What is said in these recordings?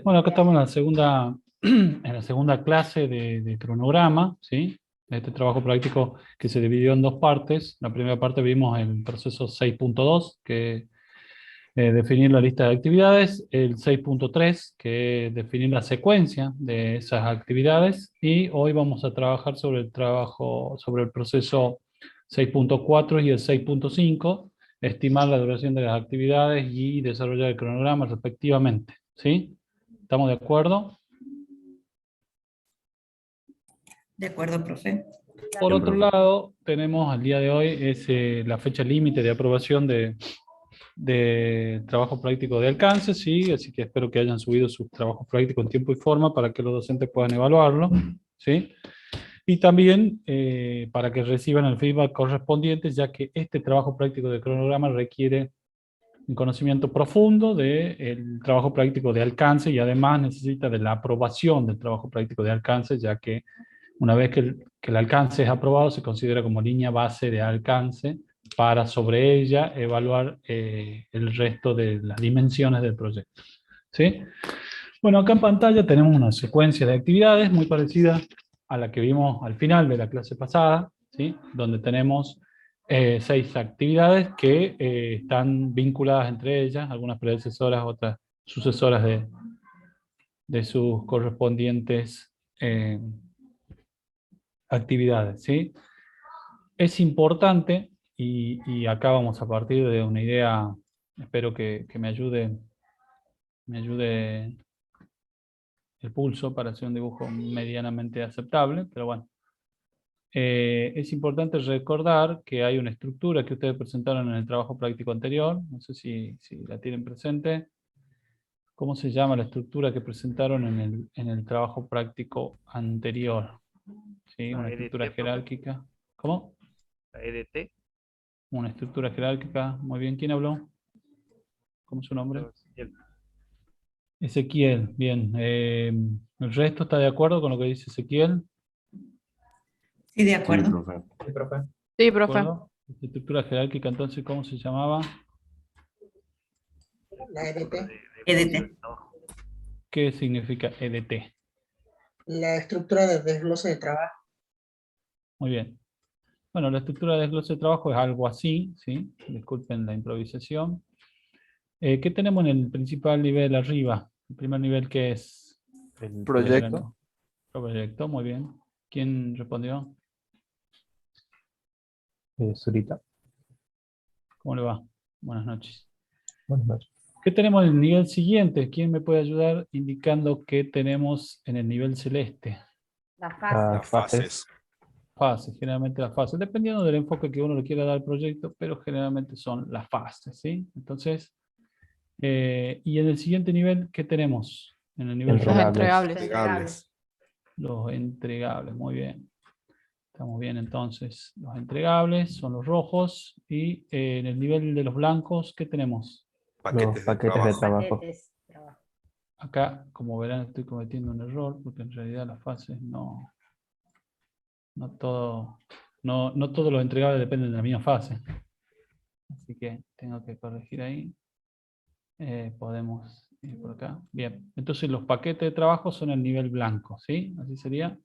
Bueno, acá estamos en la segunda clase de cronograma, ¿sí? Este trabajo práctico que se dividió en dos partes. La primera parte vimos el proceso 6.2, que definir la lista de actividades, el 6.3, que es definir la secuencia de esas actividades, y hoy vamos a trabajar sobre el proceso 6.4 y el 6.5, estimar la duración de las actividades y desarrollar el cronograma respectivamente, ¿sí? ¿Estamos de acuerdo? De acuerdo, profe. Por Bien, otro profe. lado, tenemos al día de hoy la fecha límite de aprobación de trabajo práctico de alcance, sí, así que espero que hayan subido sus trabajos prácticos en tiempo y forma para que los docentes puedan evaluarlo, sí. Y también para que reciban el feedback correspondiente, ya que este trabajo práctico de cronograma requiere un conocimiento profundo del trabajo práctico de alcance y además necesita de la aprobación del trabajo práctico de alcance, ya que una vez que el alcance es aprobado, se considera como línea base de alcance para sobre ella evaluar el resto de las dimensiones del proyecto, ¿sí? Bueno, acá en pantalla tenemos una secuencia de actividades muy parecida a la que vimos al final de la clase pasada, ¿sí? Donde tenemos 6 actividades que están vinculadas entre ellas, algunas predecesoras, otras sucesoras de sus correspondientes actividades, ¿sí? Es importante, y acá vamos a partir de una idea, espero que me ayude el pulso para hacer un dibujo medianamente aceptable, pero bueno. Es importante recordar que hay una estructura que ustedes presentaron en el trabajo práctico anterior, no sé si la tienen presente. ¿Cómo se llama la estructura que presentaron en el trabajo práctico anterior? ¿Sí? La Una estructura EDT, profe. jerárquica. ¿Cómo? La EDT. Una estructura jerárquica. Muy bien, ¿quién habló? ¿Cómo es su nombre? Ezequiel, bien. ¿El resto está de acuerdo con lo que dice Ezequiel? Sí, de Sí, acuerdo. profe. Sí, profe. Sí, ¿De profe. acuerdo? Esta estructura jerárquica, entonces, ¿cómo se llamaba? La EDT. EDT. ¿Qué significa EDT? La estructura de desglose de trabajo. Muy bien. Bueno, la estructura de desglose de trabajo es algo así, ¿sí? Disculpen la improvisación. ¿Qué tenemos en el principal nivel arriba? El primer nivel que es el Proyecto. proyecto, muy bien. ¿Quién respondió? Zurita. ¿Cómo le va? Buenas noches. Buenas noches. ¿Qué tenemos en el nivel siguiente? ¿Quién me puede ayudar indicando qué tenemos en el nivel celeste? Las Las fases. Fases, generalmente las fases, dependiendo del enfoque que uno le quiera dar al proyecto, pero generalmente son las fases, ¿sí? Entonces, y en el siguiente nivel, ¿qué tenemos? En el nivel Los Entregables. entregables. los entregables, muy bien. Estamos bien entonces. Los entregables son los rojos y en el nivel de los blancos, ¿qué tenemos? Los paquetes de trabajo. Acá, como verán, estoy cometiendo un error porque en realidad las fases no todos los entregables dependen de la misma fase. Así que tengo que corregir ahí. Podemos ir por acá. Bien, entonces los paquetes de trabajo son el nivel blanco, ¿sí? Así sería.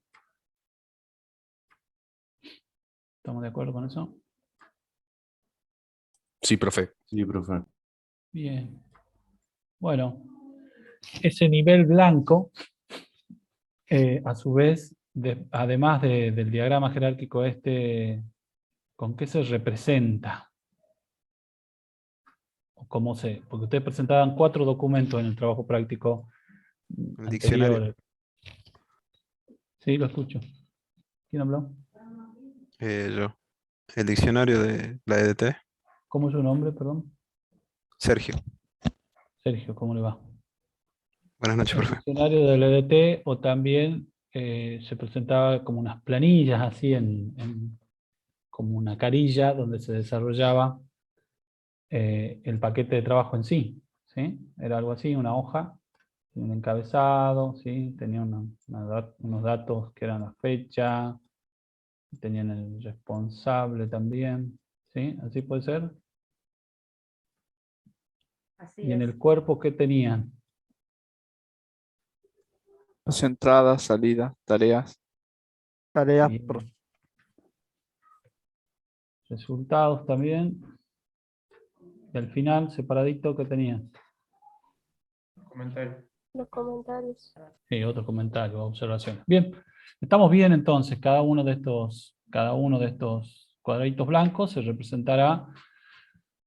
¿Estamos de acuerdo con eso? Sí, profe. Sí, profe. Bien. Bueno, ese nivel blanco, a su vez, además del diagrama jerárquico este, ¿con qué se representa? ¿O cómo se? Porque ustedes presentaban 4 documentos en el trabajo práctico El diccionario. anterior. Sí, lo escucho. ¿Quién habló? Yo. El diccionario de la EDT. ¿Cómo es su nombre, perdón? Sergio. Sergio, ¿cómo le va? Buenas noches, El profe. diccionario del EDT o también se presentaba como unas planillas así como una carilla donde se desarrollaba el paquete de trabajo en sí, ¿sí? Era algo así, una hoja, un encabezado, ¿sí? Tenía unos datos que eran la fecha, tenían el responsable también, ¿sí? Así puede ser. Así Y en es. el cuerpo, ¿qué tenían? Las entradas, salidas, tareas. Tareas, Bien. profe. Resultados también. Y al final, separadito, ¿qué tenía? Los comentarios. Sí, otro comentario, observación. Bien, estamos bien entonces. Cada uno de estos cuadraditos blancos se representará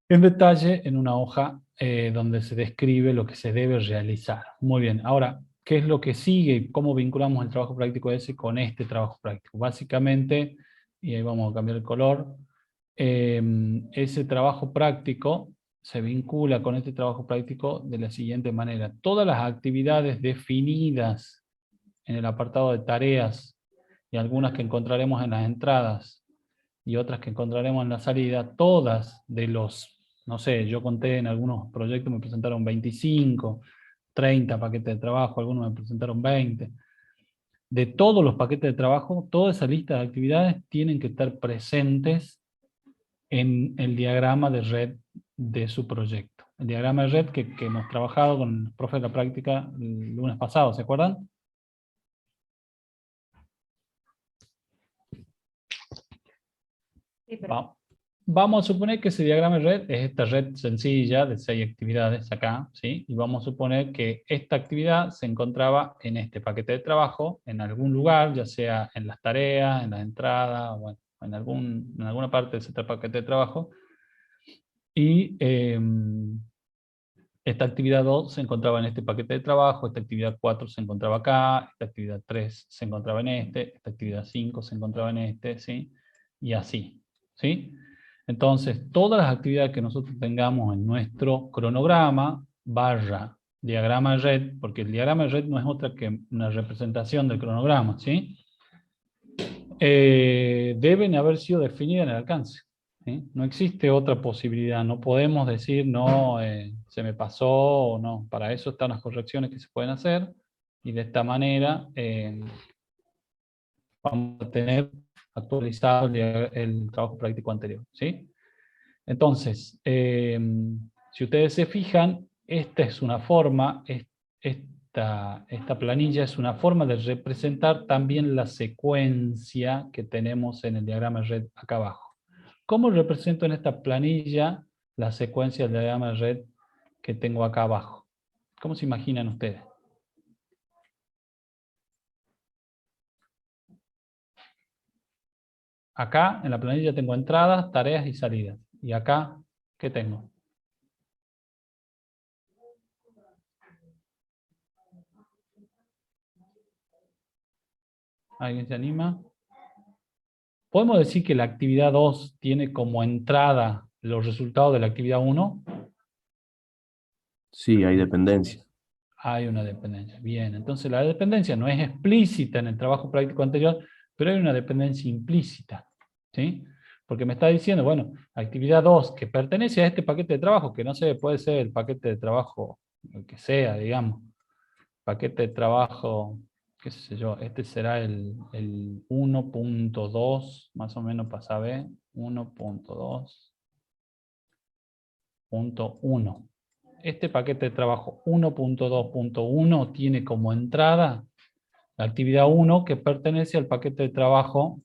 en detalle en una hoja donde se describe lo que se debe realizar. Muy bien, ahora, ¿qué es lo que sigue y cómo vinculamos el trabajo práctico ese con este trabajo práctico? Básicamente, y ahí vamos a cambiar el color, ese trabajo práctico se vincula con este trabajo práctico de la siguiente manera. Todas las actividades definidas en el apartado de tareas y algunas que encontraremos en las entradas y otras que encontraremos en la salida, todas de los, no sé, yo conté en algunos proyectos me presentaron 25, 30 paquetes de trabajo, algunos me presentaron 20. De todos los paquetes de trabajo, toda esa lista de actividades tienen que estar presentes en el diagrama de red de su proyecto. El diagrama de red que hemos trabajado con el profe de la práctica el lunes pasado, ¿se acuerdan? Sí, pero Vamos a suponer que ese diagrama de red es esta red sencilla de 6 actividades acá, ¿sí? Y vamos a suponer que esta actividad se encontraba en este paquete de trabajo, en algún lugar, ya sea en las tareas, en las entradas, bueno, en alguna parte de ese paquete de trabajo. Y esta actividad 2 se encontraba en este paquete de trabajo, esta actividad 4 se encontraba acá, esta actividad 3 se encontraba en esta actividad 5 se encontraba en este, ¿sí? Y así, ¿sí? Entonces, todas las actividades que nosotros tengamos en nuestro cronograma, barra, diagrama de red, porque el diagrama de red no es otra que una representación del cronograma, ¿sí? Deben haber sido definidas en el alcance. ¿Sí? No existe otra posibilidad, no podemos decir, no, se me pasó o no. Para eso están las correcciones que se pueden hacer y de esta manera vamos a tener actualizado el trabajo práctico anterior. ¿Sí? Entonces, si ustedes se fijan, esta es una forma, esta planilla es una forma de representar también la secuencia que tenemos en el diagrama de red acá abajo. ¿Cómo represento en esta planilla la secuencia del diagrama de red que tengo acá abajo? ¿Cómo se imaginan ustedes? Acá en la planilla tengo entradas, tareas y salidas. Y acá, ¿qué tengo? ¿Alguien se anima? ¿Podemos decir que la actividad 2 tiene como entrada los resultados de la actividad 1? Sí, hay dependencia. Hay una dependencia. Bien, entonces la dependencia no es explícita en el trabajo práctico anterior, pero hay una dependencia implícita. ¿Sí? Porque me está diciendo, bueno, actividad 2 que pertenece a este paquete de trabajo, que no sé, puede ser el paquete de trabajo, el que sea, digamos. Paquete de trabajo, qué sé yo, este será el 1.2, más o menos para saber, 1.2.1. Este paquete de trabajo 1.2.1 tiene como entrada la actividad 1 que pertenece al paquete de trabajo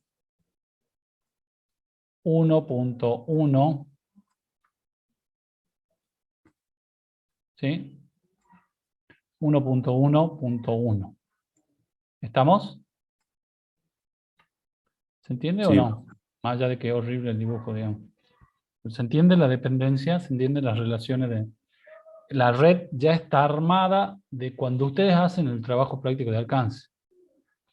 1.1, ¿sí? 1.1.1. ¿Estamos? ¿Se entiende o Sí. no? Más allá de que es horrible el dibujo, digamos. ¿Se entiende la dependencia? ¿Se entienden las relaciones de...? La red ya está armada de cuando ustedes hacen el trabajo práctico de alcance.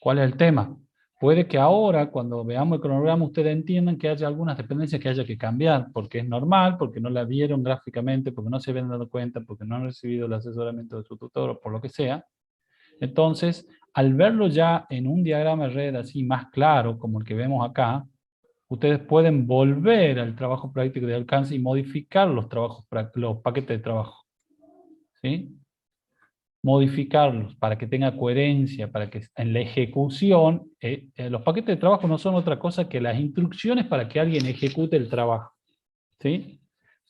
¿Cuál es el tema? Puede que ahora, cuando veamos el cronograma, ustedes entiendan que haya algunas dependencias que haya que cambiar, porque es normal, porque no la vieron gráficamente, porque no se habían dado cuenta, porque no han recibido el asesoramiento de su tutor, o por lo que sea. Entonces, al verlo ya en un diagrama de red así más claro, como el que vemos acá, ustedes pueden volver al trabajo práctico de alcance y modificar los paquetes de trabajo. ¿Sí? Modificarlos para que tenga coherencia, para que en la ejecución, los paquetes de trabajo no son otra cosa que las instrucciones para que alguien ejecute el trabajo. ¿Sí?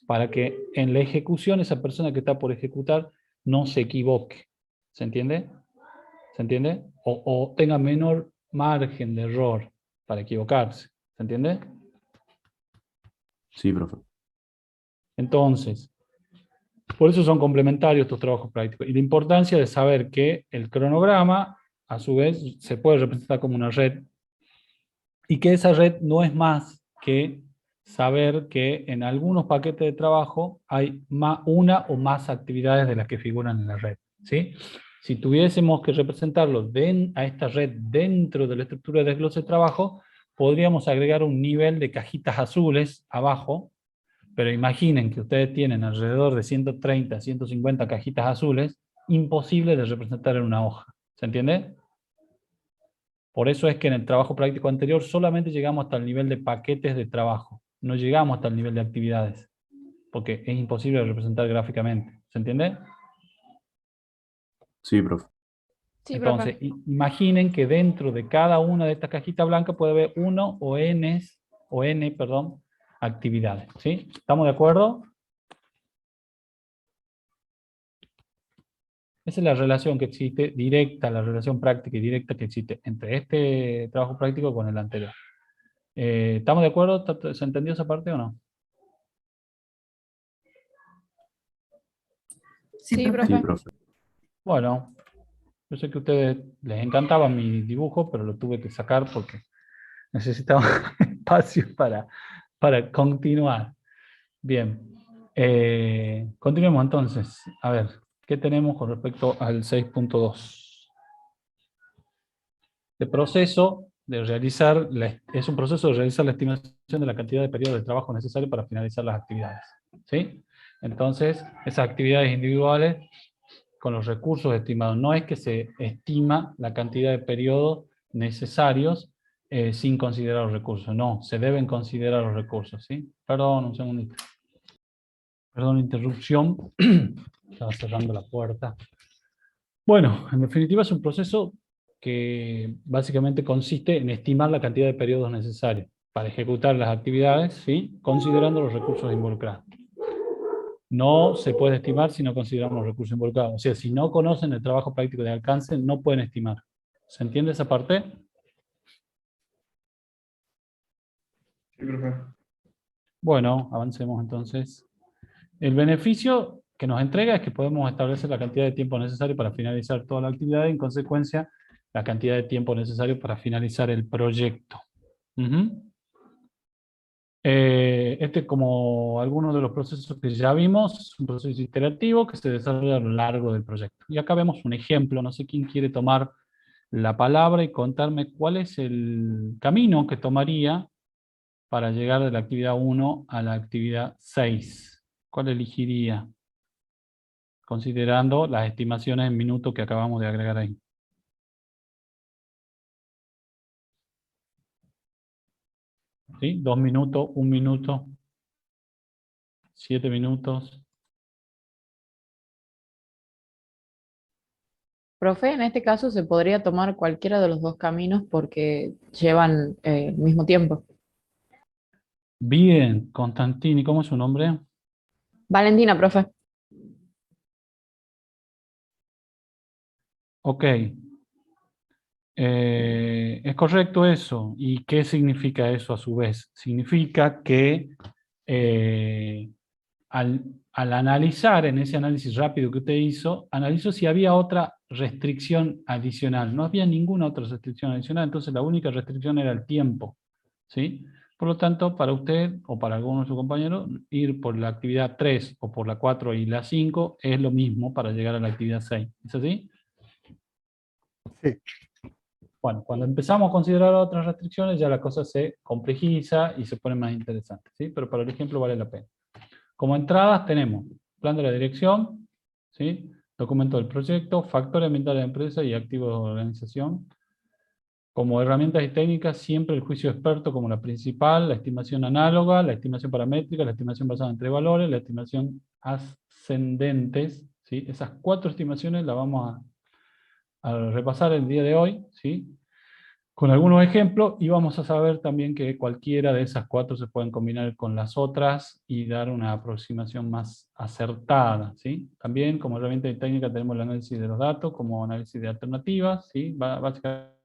Para que en la ejecución esa persona que está por ejecutar no se equivoque. ¿Se entiende? ¿Se entiende? O tenga menor margen de error para equivocarse. ¿Se entiende? Sí, profe. Entonces, por eso son complementarios estos trabajos prácticos. Y la importancia de saber que el cronograma, a su vez, se puede representar como una red. Y que esa red no es más que saber que en algunos paquetes de trabajo hay una o más actividades de las que figuran en la red. ¿Sí? Si tuviésemos que representarlo a esta red dentro de la estructura de desglose de trabajo, podríamos agregar un nivel de cajitas azules abajo, pero imaginen que ustedes tienen alrededor de 130, 150 cajitas azules, imposible de representar en una hoja. ¿Se entiende? Por eso es que en el trabajo práctico anterior solamente llegamos hasta el nivel de paquetes de trabajo. No llegamos hasta el nivel de actividades, porque es imposible de representar gráficamente. ¿Se entiende? Sí, profe. Sí, Entonces, profe. imaginen que dentro de cada una de estas cajitas blancas puede haber uno o n, actividades. ¿Sí? ¿Estamos de acuerdo? Esa es la relación que existe directa, la relación práctica y directa que existe entre este trabajo práctico con el anterior. ¿Estamos de acuerdo? ¿Se entendió esa parte o no? Sí, Sí, profe. Sí, profe. profe. Bueno, yo sé que a ustedes les encantaba mi dibujo, pero lo tuve que sacar porque necesitaba espacio para continuar. Bien. Continuemos entonces. A ver, ¿qué tenemos con respecto al 6.2? El proceso de realizar, es un proceso de realizar la estimación de la cantidad de periodos de trabajo necesario para finalizar las actividades. ¿Sí? Entonces, esas actividades individuales con los recursos estimados. No es que se estima la cantidad de periodos necesarios sin considerar los recursos. No, se deben considerar los recursos. ¿Sí? Perdón, un segundito. Perdón, interrupción. Estaba cerrando la puerta. Bueno, en definitiva es un proceso que básicamente consiste en estimar la cantidad de periodos necesarios para ejecutar las actividades, ¿sí? Considerando los recursos involucrados. No se puede estimar si no consideramos los recursos involucrados. O sea, si no conocen el trabajo práctico de alcance, no pueden estimar. ¿Se entiende esa parte? Sí, profe. Bueno, avancemos entonces. El beneficio que nos entrega es que podemos establecer la cantidad de tiempo necesario para finalizar toda la actividad y, en consecuencia, la cantidad de tiempo necesario para finalizar el proyecto. Este, como algunos de los procesos que ya vimos, es un proceso iterativo que se desarrolla a lo largo del proyecto. Y acá vemos un ejemplo. No sé quién quiere tomar la palabra y contarme cuál es el camino que tomaría para llegar de la actividad 1 a la actividad 6. ¿Cuál elegiría? Considerando las estimaciones en minutos que acabamos de agregar ahí. ¿Sí? 2 minutos, 1 minuto, 7 minutos. Profe, en este caso se podría tomar cualquiera de los dos caminos porque llevan el mismo tiempo. Bien, Constantini, ¿cómo es su nombre? Valentina, profe. Ok. Es correcto eso. ¿Y qué significa eso a su vez? Significa que al analizar en ese análisis rápido que usted hizo, analizó si había otra restricción adicional. No había ninguna otra restricción adicional, entonces la única restricción era el tiempo. ¿Sí? Por lo tanto, para usted o para alguno de sus compañeros, ir por la actividad 3 o por la 4 y la 5 es lo mismo para llegar a la actividad 6. ¿Es así? Sí. Bueno, cuando empezamos a considerar otras restricciones, ya la cosa se complejiza y se pone más interesante, ¿sí? Pero para el ejemplo vale la pena. Como entradas tenemos plan de la dirección, ¿sí? Documento del proyecto, factores ambientales de la empresa y activos de organización. Como herramientas y técnicas, siempre el juicio experto como la principal, la estimación análoga, la estimación paramétrica, la estimación basada en 3 valores, la estimación ascendentes, ¿sí? Esas 4 estimaciones las vamos a repasar el día de hoy, ¿sí? con algunos ejemplos, y vamos a saber también que cualquiera de esas 4 se pueden combinar con las otras y dar una aproximación más acertada, ¿sí? También como herramienta técnica tenemos el análisis de los datos como análisis de alternativas, ¿sí? Básicamente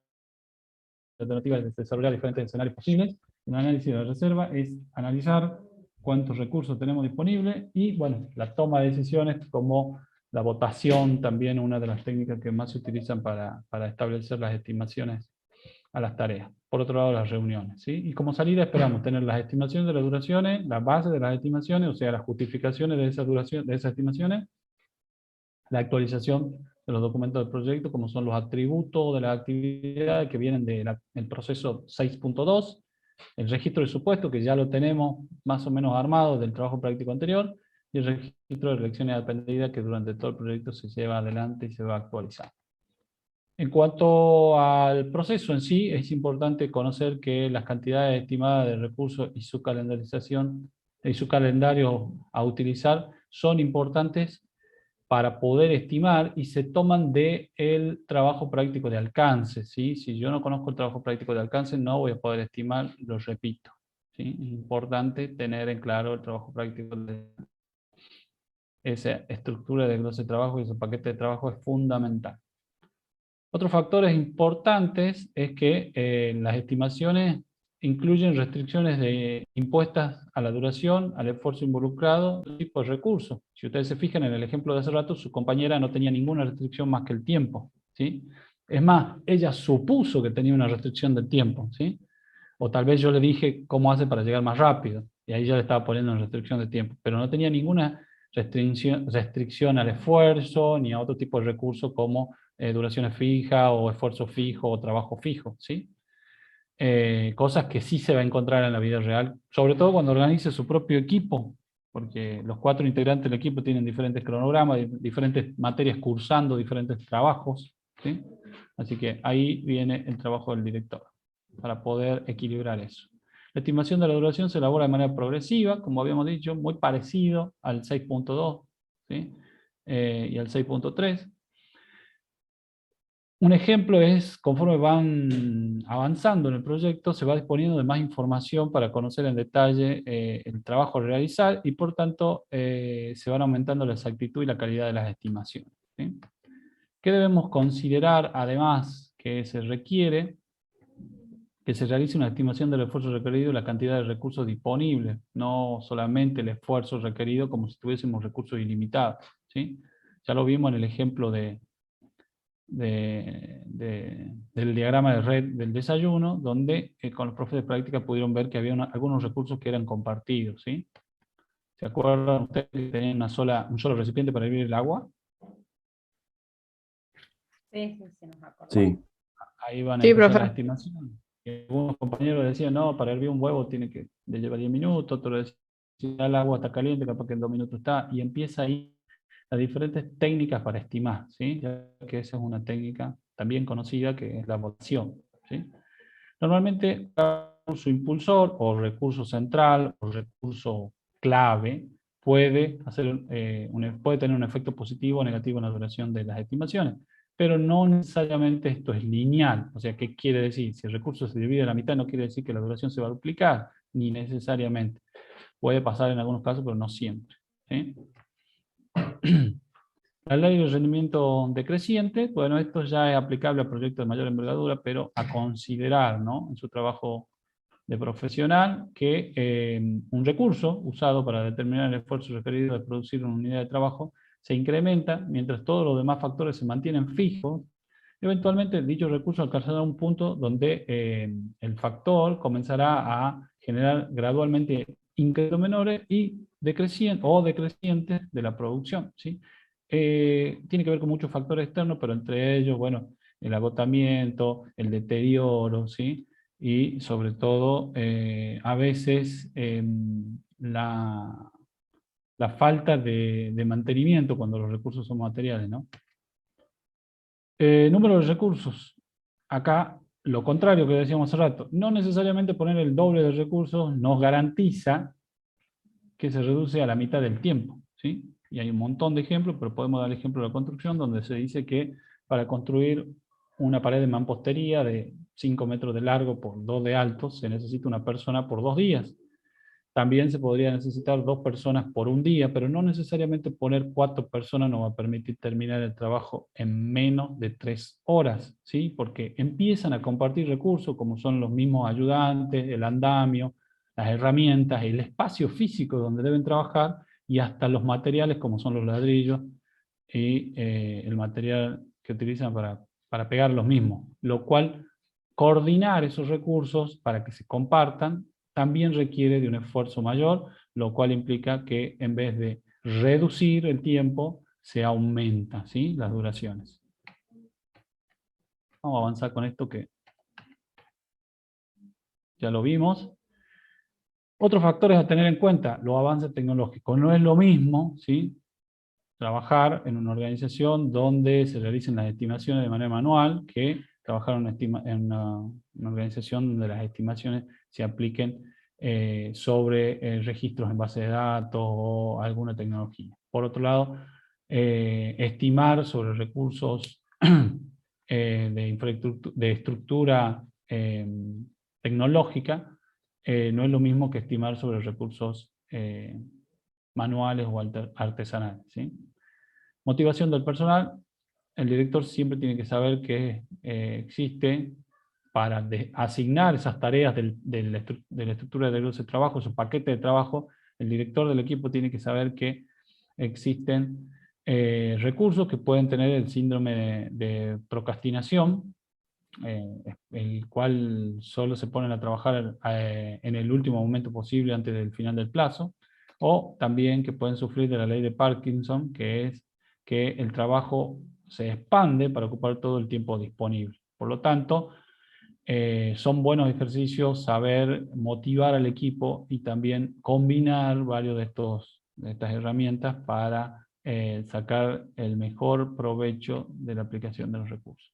la alternativa es desarrollar diferentes escenarios posibles. Un análisis de reserva es analizar cuántos recursos tenemos disponibles y, bueno, la toma de decisiones como la votación, también una de las técnicas que más se utilizan para establecer las estimaciones a las tareas. Por otro lado, las reuniones, ¿sí? Y como salida esperamos tener las estimaciones de las duraciones, la base de las estimaciones, o sea, las justificaciones de esas duraciones, de esas estimaciones, la actualización de los documentos del proyecto, como son los atributos de la actividad que vienen del proceso 6.2, el registro de supuesto, que ya lo tenemos más o menos armado del trabajo práctico anterior, y el registro de elecciones aprendidas que durante todo el proyecto se lleva adelante y se va actualizando. En cuanto al proceso en sí, es importante conocer que las cantidades estimadas de recursos y su calendarización y su calendario a utilizar son importantes para poder estimar y se toman del trabajo práctico de alcance, ¿sí? Si yo no conozco el trabajo práctico de alcance, no voy a poder estimar, lo repito, ¿sí? Es importante tener en claro el trabajo práctico de esa estructura de desglose de trabajo y ese paquete de trabajo es fundamental. Otros factores importantes es que las estimaciones incluyen restricciones impuestas a la duración, al esfuerzo involucrado, y tipo de recursos. Si ustedes se fijan en el ejemplo de hace rato, su compañera no tenía ninguna restricción más que el tiempo, ¿sí? Es más, ella supuso que tenía una restricción del tiempo, ¿sí? O tal vez yo le dije cómo hace para llegar más rápido, y ahí ya le estaba poniendo una restricción de tiempo, pero no tenía ninguna restricción al esfuerzo, ni a otro tipo de recurso como duraciones fijas, o esfuerzo fijo, o trabajo fijo, ¿sí? Cosas que sí se va a encontrar en la vida real, sobre todo cuando organice su propio equipo, porque los 4 integrantes del equipo tienen diferentes cronogramas, diferentes materias cursando, diferentes trabajos, ¿sí? Así que ahí viene el trabajo del director, para poder equilibrar eso. La estimación de la duración se elabora de manera progresiva, como habíamos dicho, muy parecido al 6.2, ¿sí? Y al 6.3. Un ejemplo es, conforme van avanzando en el proyecto, se va disponiendo de más información para conocer en detalle el trabajo a realizar y por tanto se van aumentando la exactitud y la calidad de las estimaciones, ¿sí? ¿Qué debemos considerar además que se requiere? Que se realice una estimación del esfuerzo requerido y la cantidad de recursos disponibles, no solamente el esfuerzo requerido como si tuviésemos recursos ilimitados, ¿sí? Ya lo vimos en el ejemplo del diagrama de red del desayuno, donde con los profes de práctica pudieron ver que había algunos recursos que eran compartidos, ¿sí? ¿Se acuerdan ustedes que tenían un solo recipiente para hervir el agua? Sí, nos acordamos. Sí. Ahí van a Sí, empezar profe. las estimaciones. Y algunos compañeros decían, no, para hervir un huevo tiene que llevar 10 minutos, otros decían, el agua está caliente, capaz que en 2 minutos está, y empieza ahí las diferentes técnicas para estimar, ¿sí? Ya que esa es una técnica también conocida que es la votación, ¿sí? Normalmente, recurso impulsor, o recurso central, o recurso clave, puede tener un efecto positivo o negativo en la duración de las estimaciones. Pero no necesariamente esto es lineal. O sea, ¿qué quiere decir? Si el recurso se divide a la mitad, no quiere decir que la duración se va a duplicar, ni necesariamente. Puede pasar en algunos casos, pero no siempre, ¿sí? La ley del rendimiento decreciente, bueno, esto ya es aplicable a proyectos de mayor envergadura, pero a considerar, ¿no?, en su trabajo de profesional, que un recurso usado para determinar el esfuerzo requerido de producir una unidad de trabajo se incrementa mientras todos los demás factores se mantienen fijos. Eventualmente dicho recurso alcanzará un punto donde el factor comenzará a generar gradualmente incrementos menores y decrecientes de la producción, ¿sí? Tiene que ver con muchos factores externos, pero entre ellos, bueno, el agotamiento, el deterioro, ¿sí? Y sobre todo, a veces, la falta de mantenimiento cuando los recursos son materiales, ¿no? Número de recursos. Acá, lo contrario que decíamos hace rato, no necesariamente poner el doble de recursos nos garantiza que se reduce a la mitad del tiempo, ¿sí? Y hay un montón de ejemplos, pero podemos dar el ejemplo de la construcción, donde se dice que para construir una pared de mampostería de 5 metros de largo por 2 de alto, se necesita una persona por 2 días. También se podría necesitar 2 personas por un día, pero no necesariamente poner 4 personas nos va a permitir terminar el trabajo en menos de 3 horas, ¿sí? Porque empiezan a compartir recursos como son los mismos ayudantes, el andamio, las herramientas, el espacio físico donde deben trabajar y hasta los materiales como son los ladrillos y el material que utilizan para pegar los mismos, lo cual coordinar esos recursos para que se compartan también requiere de un esfuerzo mayor, lo cual implica que en vez de reducir el tiempo, se aumenta, ¿sí?, las duraciones. Vamos a avanzar con esto que ya lo vimos. Otros factores a tener en cuenta, los avances tecnológicos. No es lo mismo, ¿sí?, trabajar en una organización donde se realicen las estimaciones de manera manual que trabajar en una organización donde las estimaciones se apliquen sobre registros en base de datos o alguna tecnología. Por otro lado, estimar sobre recursos de estructura tecnológica no es lo mismo que estimar sobre recursos manuales o artesanales, ¿sí? Motivación del personal. El director siempre tiene que saber que existe para asignar esas tareas de la estructura de los trabajos, su paquete de trabajo. El director del equipo tiene que saber que existen recursos que pueden tener el síndrome de procrastinación, el cual solo se ponen a trabajar en el último momento posible antes del final del plazo, o también que pueden sufrir de la ley de Parkinson, que es que el trabajo se expande para ocupar todo el tiempo disponible. Por lo tanto, son buenos ejercicios saber motivar al equipo y también combinar varios de estas herramientas para sacar el mejor provecho de la aplicación de los recursos.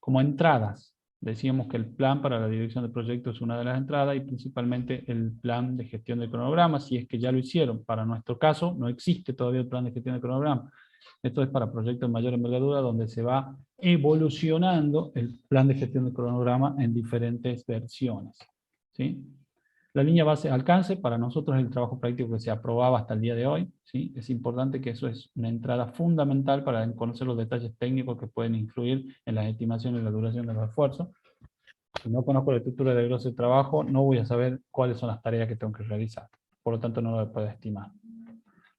Como entradas, decíamos que el plan para la dirección de proyectos es una de las entradas y principalmente el plan de gestión de cronograma, si es que ya lo hicieron. Para nuestro caso no existe todavía el plan de gestión de cronograma. Esto es para proyectos de mayor envergadura donde se va evolucionando el plan de gestión de cronograma en diferentes versiones, ¿sí? La línea base alcance para nosotros es el trabajo práctico que se aprobaba hasta el día de hoy, ¿sí? Es importante que eso es una entrada fundamental para conocer los detalles técnicos que pueden influir en las estimaciones y la duración de los esfuerzos. Si no conozco la estructura del grosor de trabajo, no voy a saber cuáles son las tareas que tengo que realizar. Por lo tanto, no lo puedo estimar.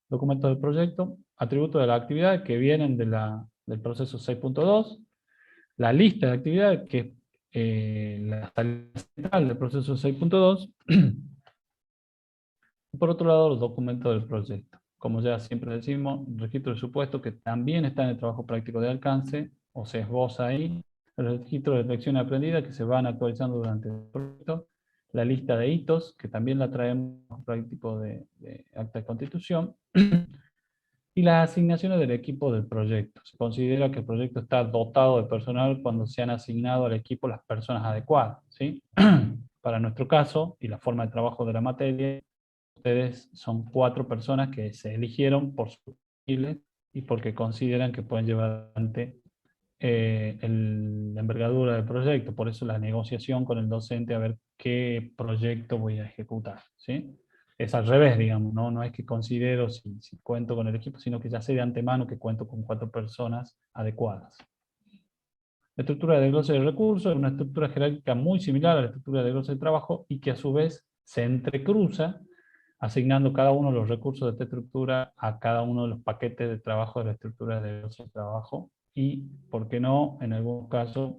Documento del proyecto, atributos de la actividad que vienen del proceso 6.2, la lista de actividades que es la salida central del proceso 6.2, y por otro lado los documentos del proyecto. Como ya siempre decimos, registro de supuesto que también está en el trabajo práctico de alcance, o se esboza ahí, el registro de lecciones aprendidas que se van actualizando durante el proyecto, la lista de hitos, que también la traemos práctico de acta de constitución, y las asignaciones del equipo del proyecto. Se considera que el proyecto está dotado de personal cuando se han asignado al equipo las personas adecuadas, ¿sí? Para nuestro caso, y la forma de trabajo de la materia, ustedes son 4 personas que se eligieron por sus perfiles y porque consideran que pueden llevar adelante la envergadura del proyecto. Por eso la negociación con el docente a ver qué proyecto voy a ejecutar, ¿sí? Es al revés, digamos, no es que considero si cuento con el equipo, sino que ya sé de antemano que cuento con 4 personas adecuadas. La estructura de desglose de recursos es una estructura jerárquica muy similar a la estructura de desglose de trabajo y que a su vez se entrecruza asignando cada uno de los recursos de esta estructura a cada uno de los paquetes de trabajo de la estructura de desglose de trabajo y, ¿por qué no?, en algunos casos,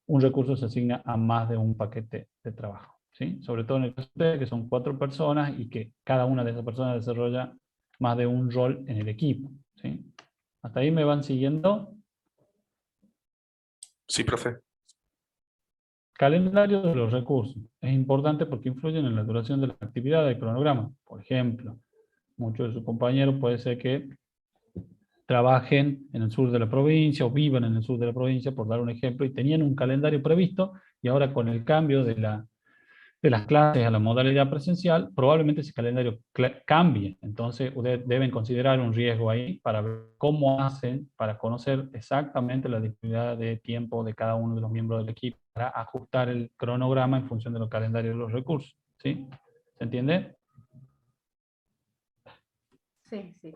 un recurso se asigna a más de un paquete de trabajo, ¿sí? Sobre todo en el caso de que son 4 personas y que cada una de esas personas desarrolla más de un rol en el equipo, ¿sí? ¿Hasta ahí me van siguiendo? Sí, profe. Calendario de los recursos. Es importante porque influyen en la duración de la actividad del cronograma. Por ejemplo, muchos de sus compañeros puede ser que trabajen en el sur de la provincia o vivan en el sur de la provincia, por dar un ejemplo, y tenían un calendario previsto y ahora con el cambio de de las clases a la modalidad presencial, probablemente ese calendario cambie. Entonces, ustedes deben considerar un riesgo ahí para ver cómo hacen para conocer exactamente la disponibilidad de tiempo de cada uno de los miembros del equipo para ajustar el cronograma en función de los calendarios de los recursos. ¿Sí? ¿Se entiende? Sí, sí.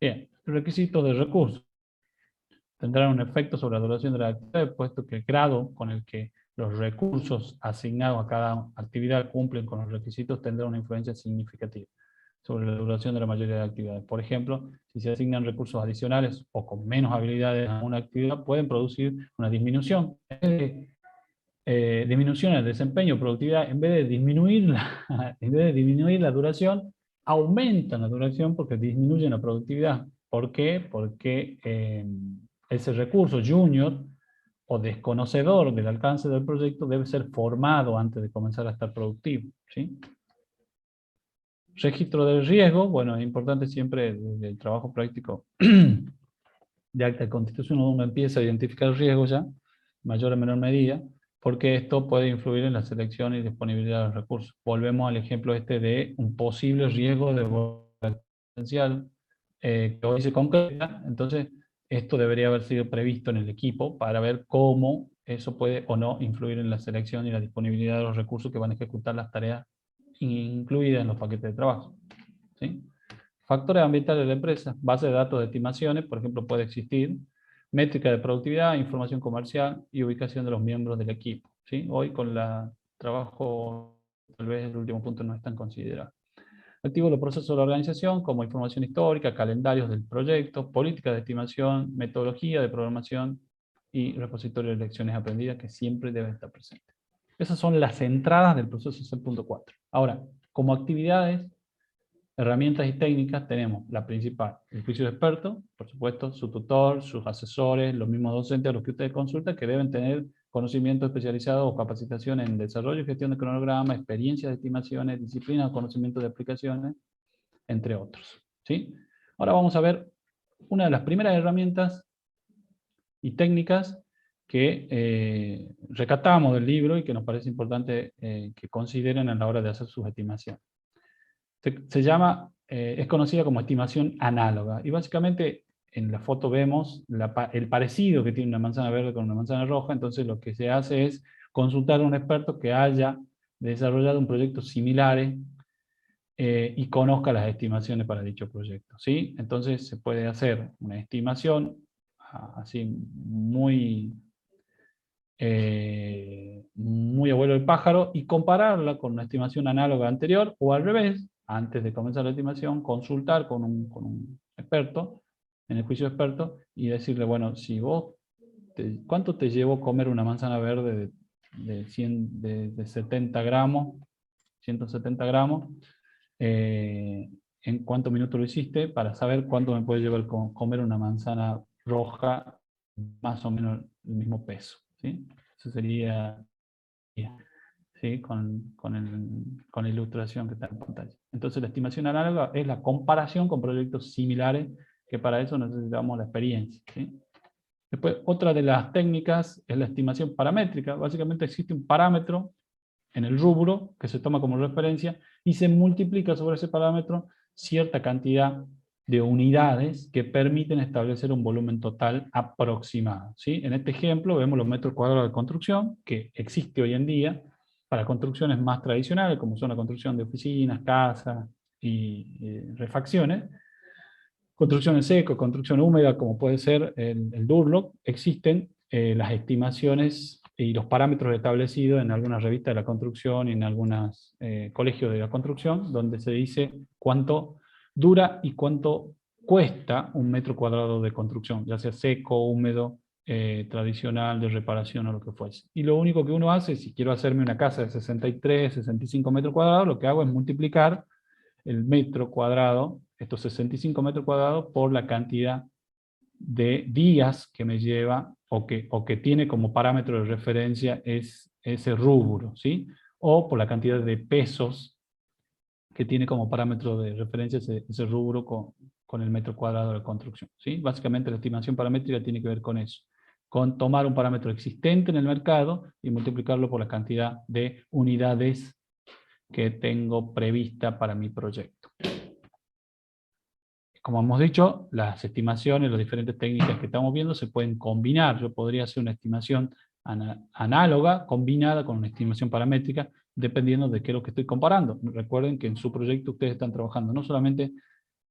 Bien, requisitos de recursos tendrán un efecto sobre la duración de la actividad, puesto que el grado con el que los recursos asignados a cada actividad cumplen con los requisitos tendrá una influencia significativa sobre la duración de la mayoría de actividades. Por ejemplo, si se asignan recursos adicionales o con menos habilidades a una actividad, pueden producir una disminución. Disminución en el desempeño, productividad, en vez de disminuir la duración, aumentan la duración porque disminuyen la productividad. ¿Por qué? Porque ese recurso junior o desconocedor del alcance del proyecto debe ser formado antes de comenzar a estar productivo. ¿Sí? Registro del riesgo, bueno, es importante siempre desde el trabajo práctico de acta de constitución uno empieza a identificar el riesgo ya, mayor o menor medida, porque esto puede influir en la selección y disponibilidad de los recursos. Volvemos al ejemplo este de un posible riesgo de potencial que hoy se concreta, entonces esto debería haber sido previsto en el equipo para ver cómo eso puede o no influir en la selección y la disponibilidad de los recursos que van a ejecutar las tareas incluidas en los paquetes de trabajo. ¿Sí? Factores ambientales de la empresa, base de datos de estimaciones, por ejemplo, puede existir, métrica de productividad, información comercial y ubicación de los miembros del equipo. ¿Sí? Hoy con el trabajo, tal vez el último punto no es tan considerado. Activo los procesos de la organización como información histórica, calendarios del proyecto, políticas de estimación, metodología de programación y repositorio de lecciones aprendidas que siempre deben estar presentes. Esas son las entradas del proceso 6.4. Ahora, como actividades, herramientas y técnicas tenemos la principal, el juicio de experto, por supuesto, su tutor, sus asesores, los mismos docentes a los que ustedes consultan, que deben tener conocimiento especializado o capacitación en desarrollo y gestión de cronograma, experiencia de estimaciones, disciplina o conocimiento de aplicaciones, entre otros. ¿Sí? Ahora vamos a ver una de las primeras herramientas y técnicas que rescatamos del libro y que nos parece importante que consideren a la hora de hacer sus estimaciones. Se llama, es conocida como estimación análoga, y básicamente en la foto vemos el parecido que tiene una manzana verde con una manzana roja. Entonces lo que se hace es consultar a un experto que haya desarrollado un proyecto similar y conozca las estimaciones para dicho proyecto. ¿Sí? Entonces se puede hacer una estimación así muy abuelo del pájaro y compararla con una estimación análoga anterior, o al revés, antes de comenzar la estimación, consultar con un experto, en el juicio de experto, y decirle, bueno, si vos, ¿cuánto te llevó comer una manzana verde de 70 gramos, 170 gramos? ¿En cuántos minutos lo hiciste? Para saber cuánto me puede llevar comer una manzana roja, más o menos el mismo peso. ¿Sí? Eso sería, ¿sí? con la ilustración que está en pantalla. Entonces la estimación análoga es la comparación con proyectos similares, que para eso necesitamos la experiencia. ¿Sí? Después, otra de las técnicas es la estimación paramétrica. Básicamente existe un parámetro en el rubro que se toma como referencia y se multiplica sobre ese parámetro cierta cantidad de unidades que permiten establecer un volumen total aproximado. ¿Sí? En este ejemplo vemos los metros cuadrados de construcción que existe hoy en día para construcciones más tradicionales, como son la construcción de oficinas, casas y refacciones. Construcción en seco, construcción húmeda, como puede ser el Durlock, existen las estimaciones y los parámetros establecidos en algunas revistas de la construcción y en algunos colegios de la construcción, donde se dice cuánto dura y cuánto cuesta un metro cuadrado de construcción, ya sea seco, húmedo, tradicional, de reparación o lo que fuese. Y lo único que uno hace, si quiero hacerme una casa de 63, 65 metros cuadrados, lo que hago es multiplicar el metro cuadrado, estos 65 metros cuadrados, por la cantidad de días que me lleva o que tiene como parámetro de referencia ese rubro, ¿sí? O por la cantidad de pesos que tiene como parámetro de referencia ese rubro con el metro cuadrado de la construcción, ¿sí? Básicamente la estimación paramétrica tiene que ver con eso, con tomar un parámetro existente en el mercado y multiplicarlo por la cantidad de unidades que tengo prevista para mi proyecto. Como hemos dicho, las estimaciones, las diferentes técnicas que estamos viendo se pueden combinar. Yo podría hacer una estimación análoga combinada con una estimación paramétrica, dependiendo de qué es lo que estoy comparando. Recuerden que en su proyecto ustedes están trabajando no solamente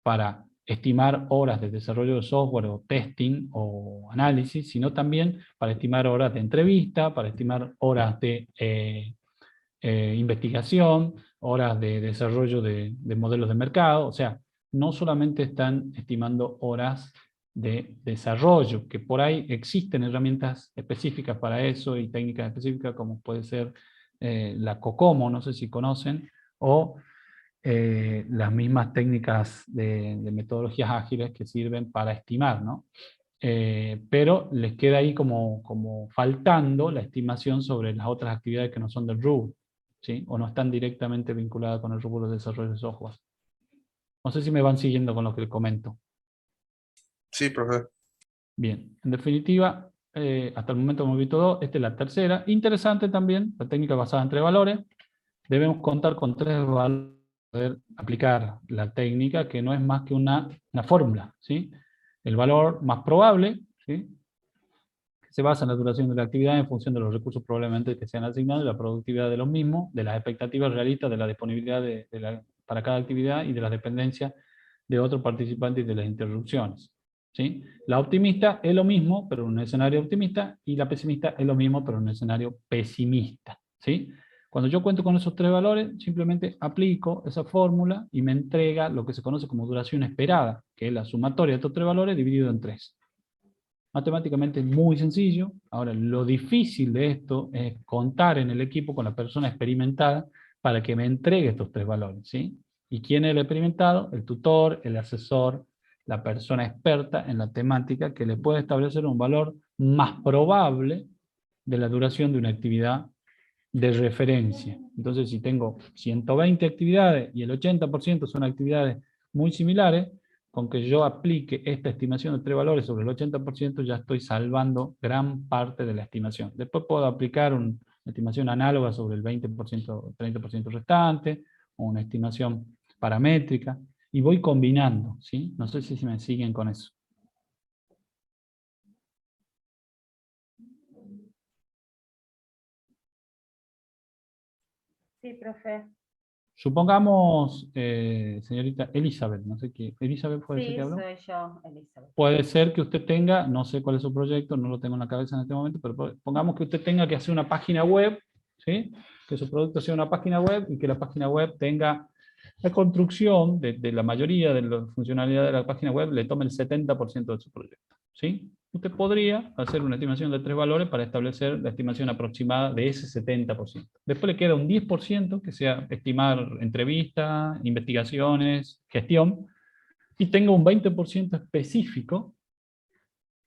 para estimar horas de desarrollo de software o testing o análisis, sino también para estimar horas de entrevista, para estimar horas de investigación, horas de desarrollo de modelos de mercado. O sea, no solamente están estimando horas de desarrollo, que por ahí existen herramientas específicas para eso y técnicas específicas como puede ser la COCOMO, no sé si conocen, o las mismas técnicas de metodologías ágiles que sirven para estimar, ¿no? Pero les queda ahí como faltando la estimación sobre las otras actividades que no son del rubro, ¿sí? O no están directamente vinculadas con el rubro de desarrollo de software. No sé si me van siguiendo con lo que les comento. Sí, profe. Bien, en definitiva, hasta el momento hemos visto dos. Esta es la tercera. Interesante también, la técnica basada en 3 valores. Debemos contar con 3 valores para poder aplicar la técnica, que no es más que una fórmula, ¿sí? El valor más probable, ¿sí?, que se basa en la duración de la actividad en función de los recursos probablemente que sean asignados, de la productividad de los mismos, de las expectativas realistas de la disponibilidad para cada actividad y de las dependencias de otros participantes y de las interrupciones, ¿sí? La optimista es lo mismo, pero en un escenario optimista, y la pesimista es lo mismo, pero en un escenario pesimista, ¿sí? Cuando yo cuento con esos 3 valores, simplemente aplico esa fórmula y me entrega lo que se conoce como duración esperada, que es la sumatoria de estos 3 valores dividido en 3. Matemáticamente es muy sencillo. Ahora, lo difícil de esto es contar en el equipo con la persona experimentada para que me entregue estos 3 valores, ¿sí? ¿Y quién es el experimentado? El tutor, el asesor, la persona experta en la temática que le puede establecer un valor más probable de la duración de una actividad de referencia. Entonces, si tengo 120 actividades y el 80% son actividades muy similares, con que yo aplique esta estimación de 3 valores sobre el 80%, ya estoy salvando gran parte de la estimación. Después puedo aplicar una estimación análoga sobre el 20%, 30% restante, o una estimación paramétrica, y voy combinando, ¿sí? No sé si me siguen con eso. Sí, profe. Supongamos, señorita Elizabeth, no sé qué, Elizabeth puede ser Sí, que habló. soy yo, Elizabeth. Puede ser que usted tenga, no sé cuál es su proyecto, no lo tengo en la cabeza en este momento, pero pongamos que usted tenga que hacer una página web, ¿sí? Que su producto sea una página web y que la página web tenga la construcción de la mayoría de las funcionalidades de la página web, le tome el 70% de su proyecto, ¿sí? Usted podría hacer una estimación de 3 valores para establecer la estimación aproximada de ese 70%. Después le queda un 10% que sea estimar entrevistas, investigaciones, gestión, y tenga un 20% específico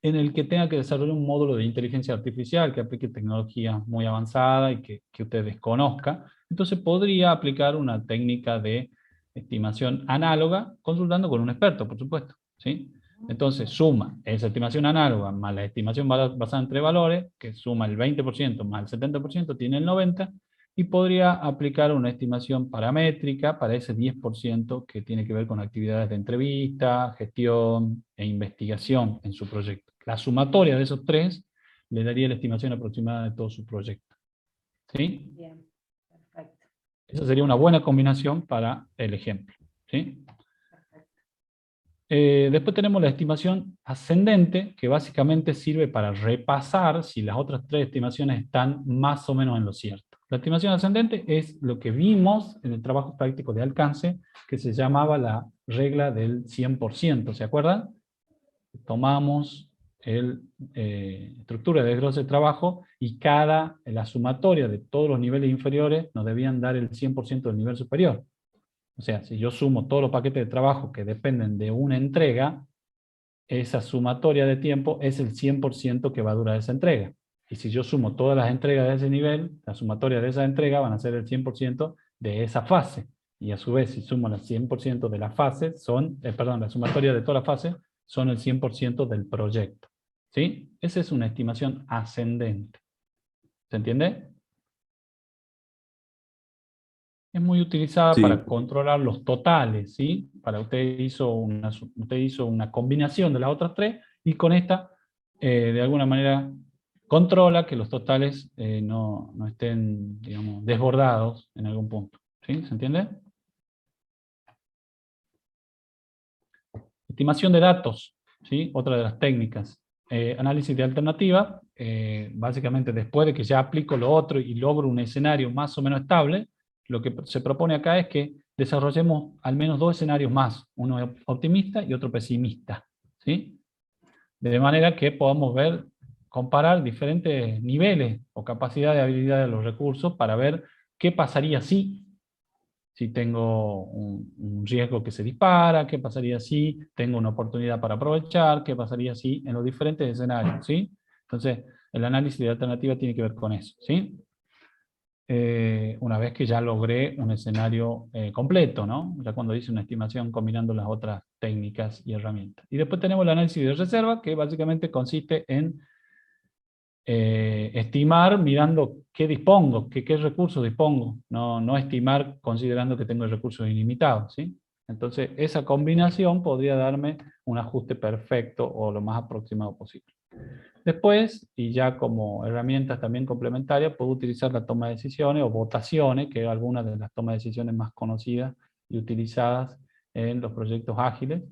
en el que tenga que desarrollar un módulo de inteligencia artificial que aplique tecnología muy avanzada y que usted desconozca. Entonces podría aplicar una técnica de estimación análoga consultando con un experto, por supuesto, ¿sí? Entonces suma esa estimación análoga más la estimación basada en 3 valores, que suma el 20% más el 70%, tiene el 90%, y podría aplicar una estimación paramétrica para ese 10% que tiene que ver con actividades de entrevista, gestión e investigación en su proyecto. La sumatoria de esos 3 le daría la estimación aproximada de todo su proyecto. ¿Sí? Bien, perfecto. Esa sería una buena combinación para el ejemplo. ¿Sí? Después tenemos la estimación ascendente, que básicamente sirve para repasar si las otras 3 estimaciones están más o menos en lo cierto. La estimación ascendente es lo que vimos en el trabajo práctico de alcance, que se llamaba la regla del 100%, ¿se acuerdan? Tomamos la estructura de desglose de trabajo y la sumatoria de todos los niveles inferiores nos debían dar el 100% del nivel superior. O sea, si yo sumo todos los paquetes de trabajo que dependen de una entrega, esa sumatoria de tiempo es el 100% que va a durar esa entrega. Y si yo sumo todas las entregas de ese nivel, la sumatoria de esa entrega van a ser el 100% de esa fase. Y a su vez, si sumo el 100% de la fase, la sumatoria de toda la fase son el 100% del proyecto. ¿sí? Esa es una estimación ascendente. ¿Se entiende? Es muy utilizada Sí. para controlar los totales, ¿sí? Usted hizo una combinación de las otras tres y con esta, de alguna manera, controla que los totales no estén, digamos, desbordados en algún punto. ¿Sí? ¿Se entiende? Estimación de datos, ¿sí? Otra de las técnicas. Análisis de alternativa, básicamente después de que ya aplico lo otro y logro un escenario más o menos estable, lo que se propone acá es que desarrollemos al menos dos escenarios más, uno optimista y otro pesimista, ¿sí? De manera que podamos comparar diferentes niveles o capacidad de habilidad de los recursos para ver qué pasaría si tengo un riesgo que se dispara, qué pasaría si tengo una oportunidad para aprovechar, qué pasaría si en los diferentes escenarios, ¿sí? Entonces, el análisis de alternativa tiene que ver con eso, ¿sí? Una vez que ya logré un escenario completo, ¿no? Ya cuando hice una estimación combinando las otras técnicas y herramientas. Y después tenemos el análisis de reserva, que básicamente consiste en estimar mirando qué dispongo, qué recursos dispongo, no estimar considerando que tengo recursos ilimitados, ¿sí? Entonces, esa combinación podría darme un ajuste perfecto o lo más aproximado posible. Después, y ya como herramientas también complementarias, puedo utilizar la toma de decisiones o votaciones, que es alguna de las tomas de decisiones más conocidas y utilizadas en los proyectos ágiles.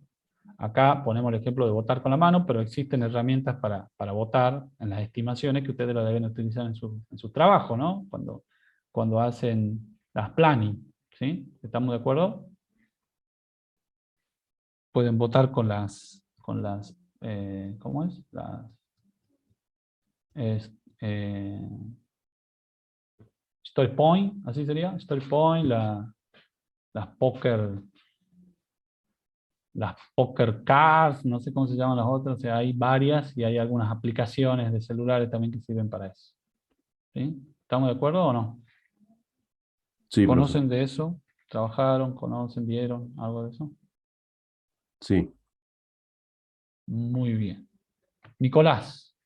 Acá ponemos el ejemplo de votar con la mano, pero existen herramientas para votar en las estimaciones que ustedes lo deben utilizar en su trabajo, ¿no? Cuando hacen las planning, ¿sí? ¿Estamos de acuerdo? Pueden votar con las ¿cómo es? Story Point, así sería, Story Point, las poker cards, no sé cómo se llaman las otras, o sea, hay varias y hay algunas aplicaciones de celulares también que sirven para eso. ¿Sí? ¿Estamos de acuerdo o no? Sí, ¿Conocen de eso? ¿Trabajaron, conocen, vieron algo de eso? Sí. Muy bien. Nicolás,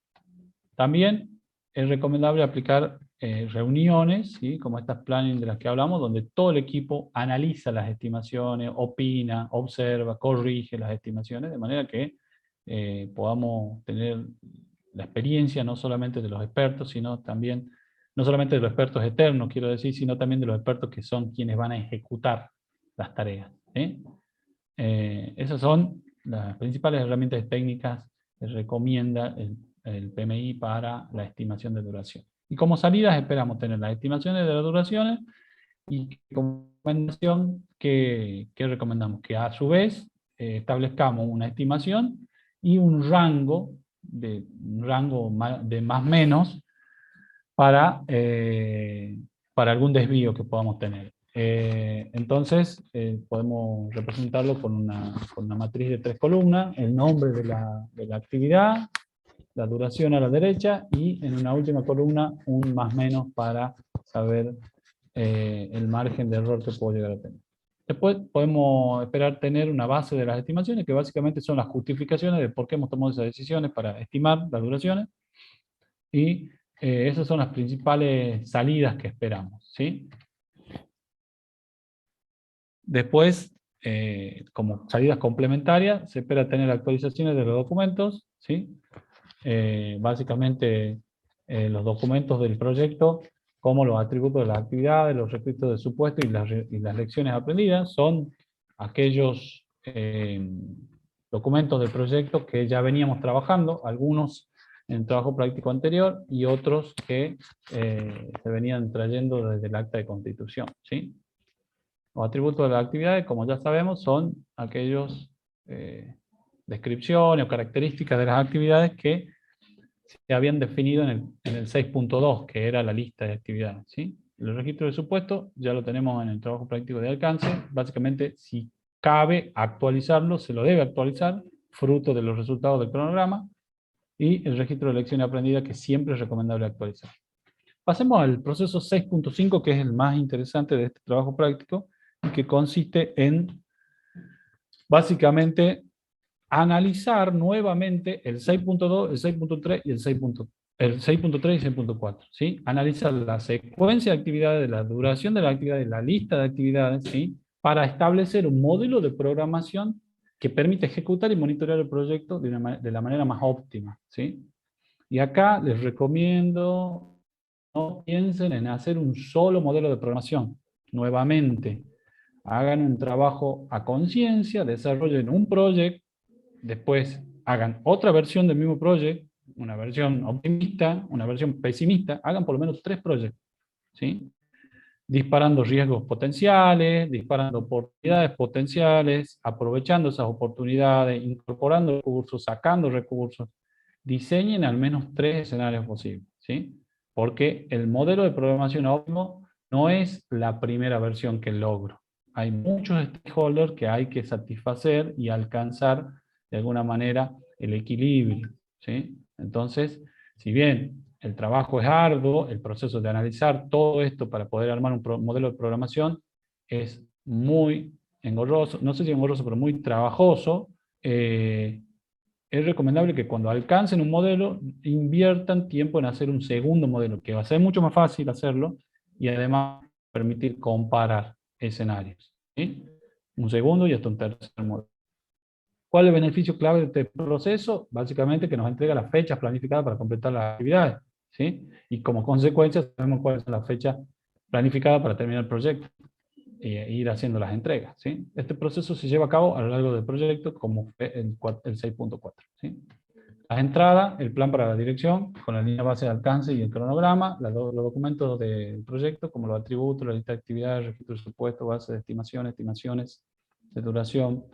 también es recomendable aplicar reuniones, ¿sí? Como estas planning de las que hablamos, donde todo el equipo analiza las estimaciones, opina, observa, corrige las estimaciones, de manera que podamos tener la experiencia no solamente de los expertos, sino también, no solamente de los expertos eternos, quiero decir, sino también de los expertos que son quienes van a ejecutar las tareas. ¿Sí? Esas son las principales herramientas técnicas que recomienda el PMI para la estimación de duración. Y como salidas esperamos tener las estimaciones de las duraciones y como recomendación que recomendamos que a su vez establezcamos una estimación y un rango de más o menos para algún desvío que podamos tener. Entonces, podemos representarlo con una matriz de 3 columnas, el nombre de la actividad, la duración a la derecha, y en una última columna un más menos para saber el margen de error que puedo llegar a tener. Después podemos esperar tener una base de las estimaciones, que básicamente son las justificaciones de por qué hemos tomado esas decisiones para estimar las duraciones, y esas son las principales salidas que esperamos, ¿sí? Después, como salidas complementarias, se espera tener actualizaciones de los documentos, ¿sí? Básicamente, los documentos del proyecto, como los atributos de las actividades, los requisitos de supuesto y las lecciones aprendidas, son aquellos documentos del proyecto que ya veníamos trabajando, algunos en el trabajo práctico anterior y otros que se venían trayendo desde el acta de constitución, ¿sí? Los atributos de las actividades, como ya sabemos, son aquellos descripciones o características de las actividades que se habían definido en el 6.2, que era la lista de actividades, ¿sí? El registro de supuesto ya lo tenemos en el trabajo práctico de alcance. Básicamente, si cabe actualizarlo, se lo debe actualizar, fruto de los resultados del cronograma, y el registro de lecciones aprendidas, que siempre es recomendable actualizar. Pasemos al proceso 6.5, que es el más interesante de este trabajo práctico, y que consiste en, básicamente, analizar nuevamente el 6.2, el 6.3 y el 6.3 y 6.4, ¿sí? Analizar la secuencia de actividades, la duración de la actividad, la lista de actividades, ¿sí? Para establecer un modelo de programación que permite ejecutar y monitorear el proyecto de la manera más óptima, ¿sí? Y acá les recomiendo, no piensen en hacer un solo modelo de programación. Nuevamente, hagan un trabajo a conciencia, desarrollen un proyecto, después hagan otra versión del mismo proyecto, una versión optimista, una versión pesimista, hagan por lo menos 3 proyectos, ¿sí? Disparando riesgos potenciales, disparando oportunidades potenciales, aprovechando esas oportunidades, incorporando recursos, sacando recursos. Diseñen al menos 3 escenarios posibles, ¿sí? Porque el modelo de programación óptimo no es la primera versión que logro. Hay muchos stakeholders que hay que satisfacer y alcanzar de alguna manera el equilibrio, ¿sí? Entonces, si bien el trabajo es arduo, el proceso de analizar todo esto para poder armar un modelo de programación es muy engorroso, no sé si engorroso, pero muy trabajoso. Es recomendable que cuando alcancen un modelo, inviertan tiempo en hacer un segundo modelo, que va a ser mucho más fácil hacerlo, y además permitir comparar escenarios, ¿sí? Un segundo y hasta un tercer modelo. ¿Cuál es el beneficio clave de este proceso? Básicamente que nos entrega las fechas planificadas para completar las actividades, ¿sí? Y como consecuencia sabemos cuáles son las fechas planificadas para terminar el proyecto e ir haciendo las entregas, ¿sí? Este proceso se lleva a cabo a lo largo del proyecto como el 6.4, ¿sí? Las entradas, el plan para la dirección, con la línea base de alcance y el cronograma, los documentos del proyecto, como los atributos, la lista de actividades, registro de presupuesto, base de estimaciones de duración,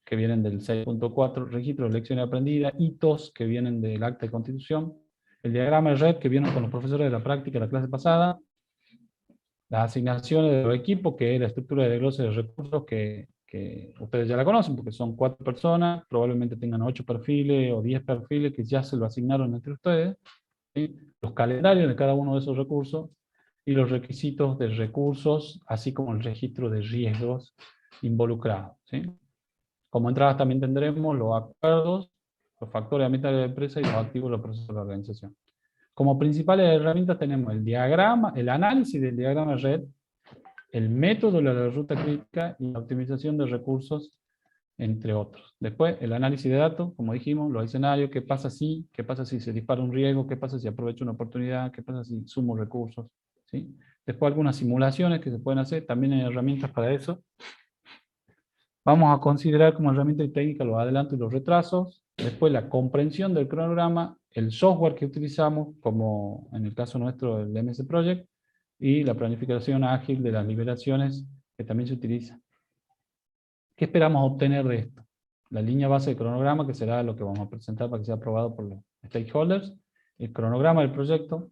que vienen del 6.4, registro de lecciones aprendidas, hitos que vienen del acta de constitución, el diagrama de red que viene con los profesores de la práctica de la clase pasada, las asignaciones de los equipos, que es la estructura de desglose de recursos que ustedes ya la conocen, porque son 4 personas, probablemente tengan 8 perfiles o 10 perfiles que ya se lo asignaron entre ustedes, ¿sí? Los calendarios de cada uno de esos recursos y los requisitos de recursos, así como el registro de riesgos involucrados, ¿sí? Como entradas también tendremos los acuerdos, los factores ambientales de la empresa y los activos de los procesos de la organización. Como principales herramientas tenemos el diagrama, el análisis del diagrama de red, el método de la ruta crítica y la optimización de recursos, entre otros. Después, el análisis de datos, como dijimos, los escenarios, qué pasa si se dispara un riesgo, qué pasa si aprovecho una oportunidad, qué pasa si sumo recursos, ¿sí? Después, algunas simulaciones que se pueden hacer, también hay herramientas para eso. Vamos a considerar como herramienta técnica los adelantos y los retrasos. Después, la comprensión del cronograma, el software que utilizamos, como en el caso nuestro el MS Project, y la planificación ágil de las liberaciones que también se utiliza. ¿Qué esperamos obtener de esto? La línea base de cronograma, que será lo que vamos a presentar para que sea aprobado por los stakeholders, el cronograma del proyecto,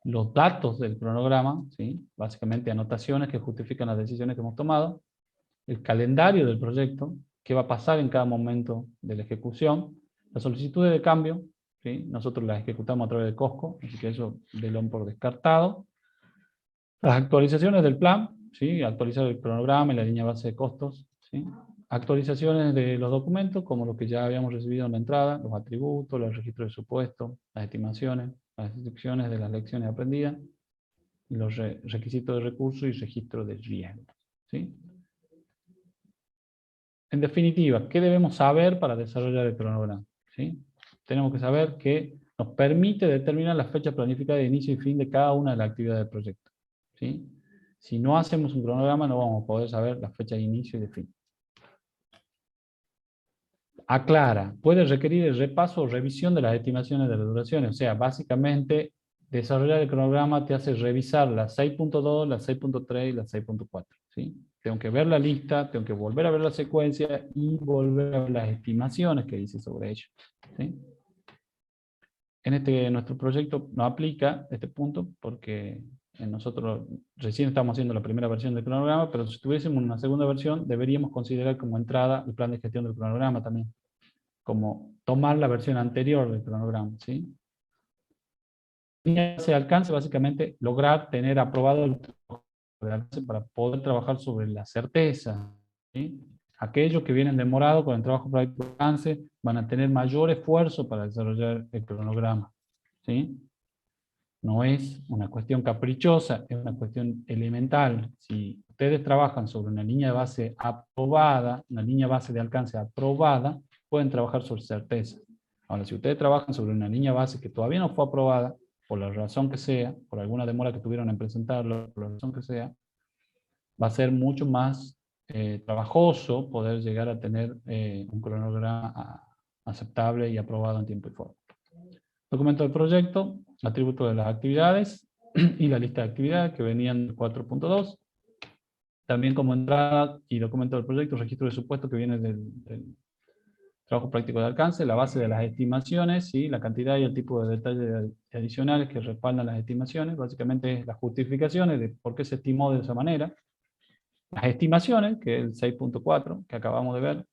los datos del cronograma, ¿sí? Básicamente anotaciones que justifican las decisiones que hemos tomado, el calendario del proyecto, qué va a pasar en cada momento de la ejecución, las solicitudes de cambio, ¿sí? Nosotros las ejecutamos a través de Cosco, así que eso denlo por descartado. Las actualizaciones del plan, ¿sí? Actualizar el cronograma y la línea base de costos, ¿sí? Actualizaciones de los documentos, como los que ya habíamos recibido en la entrada, los atributos, los registros de supuesto, las estimaciones, las instrucciones de las lecciones aprendidas, y los requisitos de recursos y registro de riesgo, ¿sí? En definitiva, ¿qué debemos saber para desarrollar el cronograma? ¿Sí? Tenemos que saber que nos permite determinar la fecha planificada de inicio y fin de cada una de las actividades del proyecto, ¿sí? Si no hacemos un cronograma, no vamos a poder saber la fecha de inicio y de fin. Aclara, puede requerir el repaso o revisión de las estimaciones de las duraciones. O sea, básicamente, desarrollar el cronograma te hace revisar la 6.2, la 6.3 y la 6.4, ¿sí? Tengo que ver la lista, tengo que volver a ver la secuencia y volver a ver las estimaciones que hice sobre ello, ¿sí? En nuestro proyecto no aplica este punto porque nosotros recién estamos haciendo la primera versión del cronograma, pero si tuviésemos una segunda versión, deberíamos considerar como entrada el plan de gestión del cronograma también, como tomar la versión anterior del cronograma, ¿sí? Se alcance básicamente lograr tener aprobado el alcance para poder trabajar sobre la certeza, ¿sí? Aquellos que vienen demorados con el trabajo práctico de alcance van a tener mayor esfuerzo para desarrollar el cronograma, ¿sí? No es una cuestión caprichosa, es una cuestión elemental. Si ustedes trabajan sobre una línea de base aprobada, una línea base de alcance aprobada, pueden trabajar sobre certeza. Ahora, si ustedes trabajan sobre una línea base que todavía no fue aprobada, por la razón que sea, por alguna demora que tuvieron en presentarlo, por la razón que sea, va a ser mucho más trabajoso poder llegar a tener un cronograma aceptable y aprobado en tiempo y forma. Documento del proyecto, atributo de las actividades y la lista de actividades que venían del 4.2. También como entrada y documento del proyecto, registro de supuesto que viene del trabajo práctico de alcance, la base de las estimaciones, ¿sí? La cantidad y el tipo de detalles adicionales que respaldan las estimaciones. Básicamente es las justificaciones de por qué se estimó de esa manera. Las estimaciones, que es el 6.4 que acabamos de ver.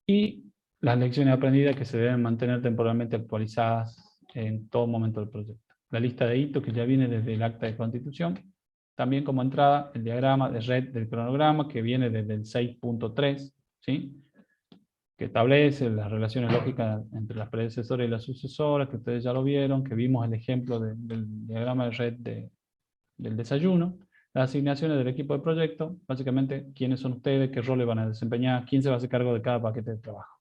Y las lecciones aprendidas que se deben mantener temporalmente actualizadas en todo momento del proyecto. La lista de hitos que ya viene desde el acta de constitución. También como entrada el diagrama de red del cronograma que viene desde el 6.3, ¿sí? Que establece las relaciones lógicas entre las predecesoras y las sucesoras, que ustedes ya lo vieron, que vimos el ejemplo del diagrama de red del desayuno. Las asignaciones del equipo de proyecto, básicamente quiénes son ustedes, qué roles van a desempeñar, quién se va a hacer cargo de cada paquete de trabajo.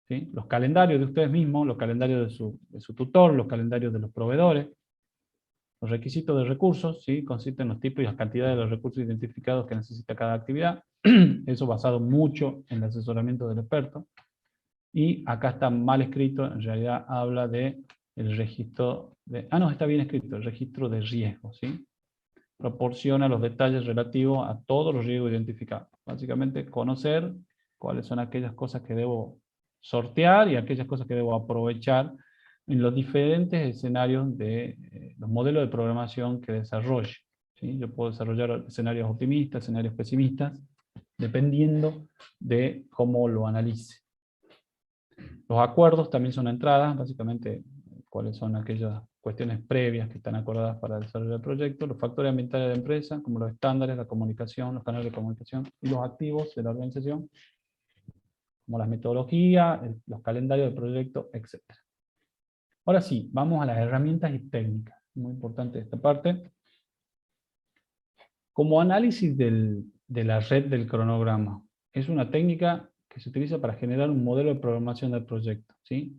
¿Sí? Los calendarios de ustedes mismos, los calendarios de su tutor, los calendarios de los proveedores, los requisitos de recursos, ¿sí? Consisten en los tipos y las cantidades de los recursos identificados que necesita cada actividad, eso basado mucho en el asesoramiento del experto, y acá está mal escrito, en realidad habla de el registro de, no, está bien escrito, el registro de riesgo, ¿sí? Proporciona los detalles relativos a todos los riesgos identificados. Básicamente conocer cuáles son aquellas cosas que debo sortear y aquellas cosas que debo aprovechar en los diferentes escenarios de los modelos de programación que desarrolle, ¿sí? Yo puedo desarrollar escenarios optimistas, escenarios pesimistas, dependiendo de cómo lo analice. Los acuerdos también son entradas, básicamente cuáles son aquellas cuestiones previas que están acordadas para el desarrollo del proyecto, los factores ambientales de la empresa, como los estándares, la comunicación, los canales de comunicación, y los activos de la organización, como las metodologías, los calendarios del proyecto, etc. Ahora sí, vamos a las herramientas y técnicas. Muy importante esta parte. Como análisis de la red del cronograma, es una técnica que se utiliza para generar un modelo de programación del proyecto, ¿sí?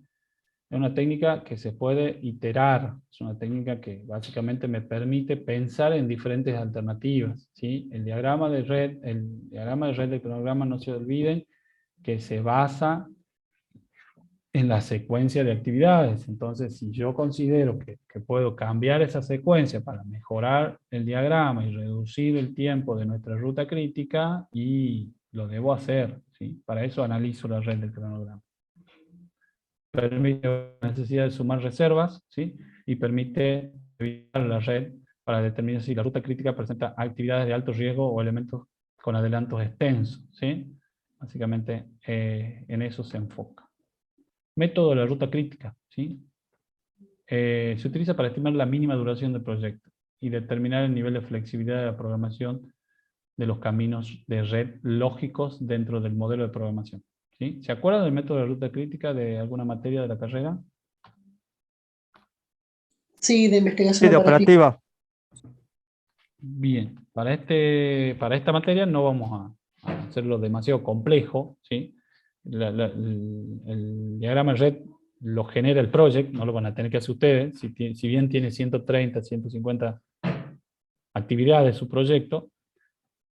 Es una técnica que se puede iterar, es una técnica que básicamente me permite pensar en diferentes alternativas, ¿sí? El diagrama de red del cronograma, no se olviden que se basa en la secuencia de actividades. Entonces, si yo considero que puedo cambiar esa secuencia para mejorar el diagrama y reducir el tiempo de nuestra ruta crítica, y lo debo hacer, ¿sí? Para eso analizo la red del cronograma. Permite la necesidad de sumar reservas, ¿sí? Y permite evitar la red para determinar si la ruta crítica presenta actividades de alto riesgo o elementos con adelantos extensos, ¿sí? Básicamente en eso se enfoca. Método de la ruta crítica, ¿sí? Se utiliza para estimar la mínima duración del proyecto y determinar el nivel de flexibilidad de la programación de los caminos de red lógicos dentro del modelo de programación, ¿sí? ¿Se acuerdan del método de ruta crítica de alguna materia de la carrera? Sí, de investigación Sí, de operativa. Bien, para esta materia no vamos a hacerlo demasiado complejo, ¿sí? El diagrama de red lo genera el project, no lo van a tener que hacer ustedes, si bien tiene 130, 150 actividades su proyecto,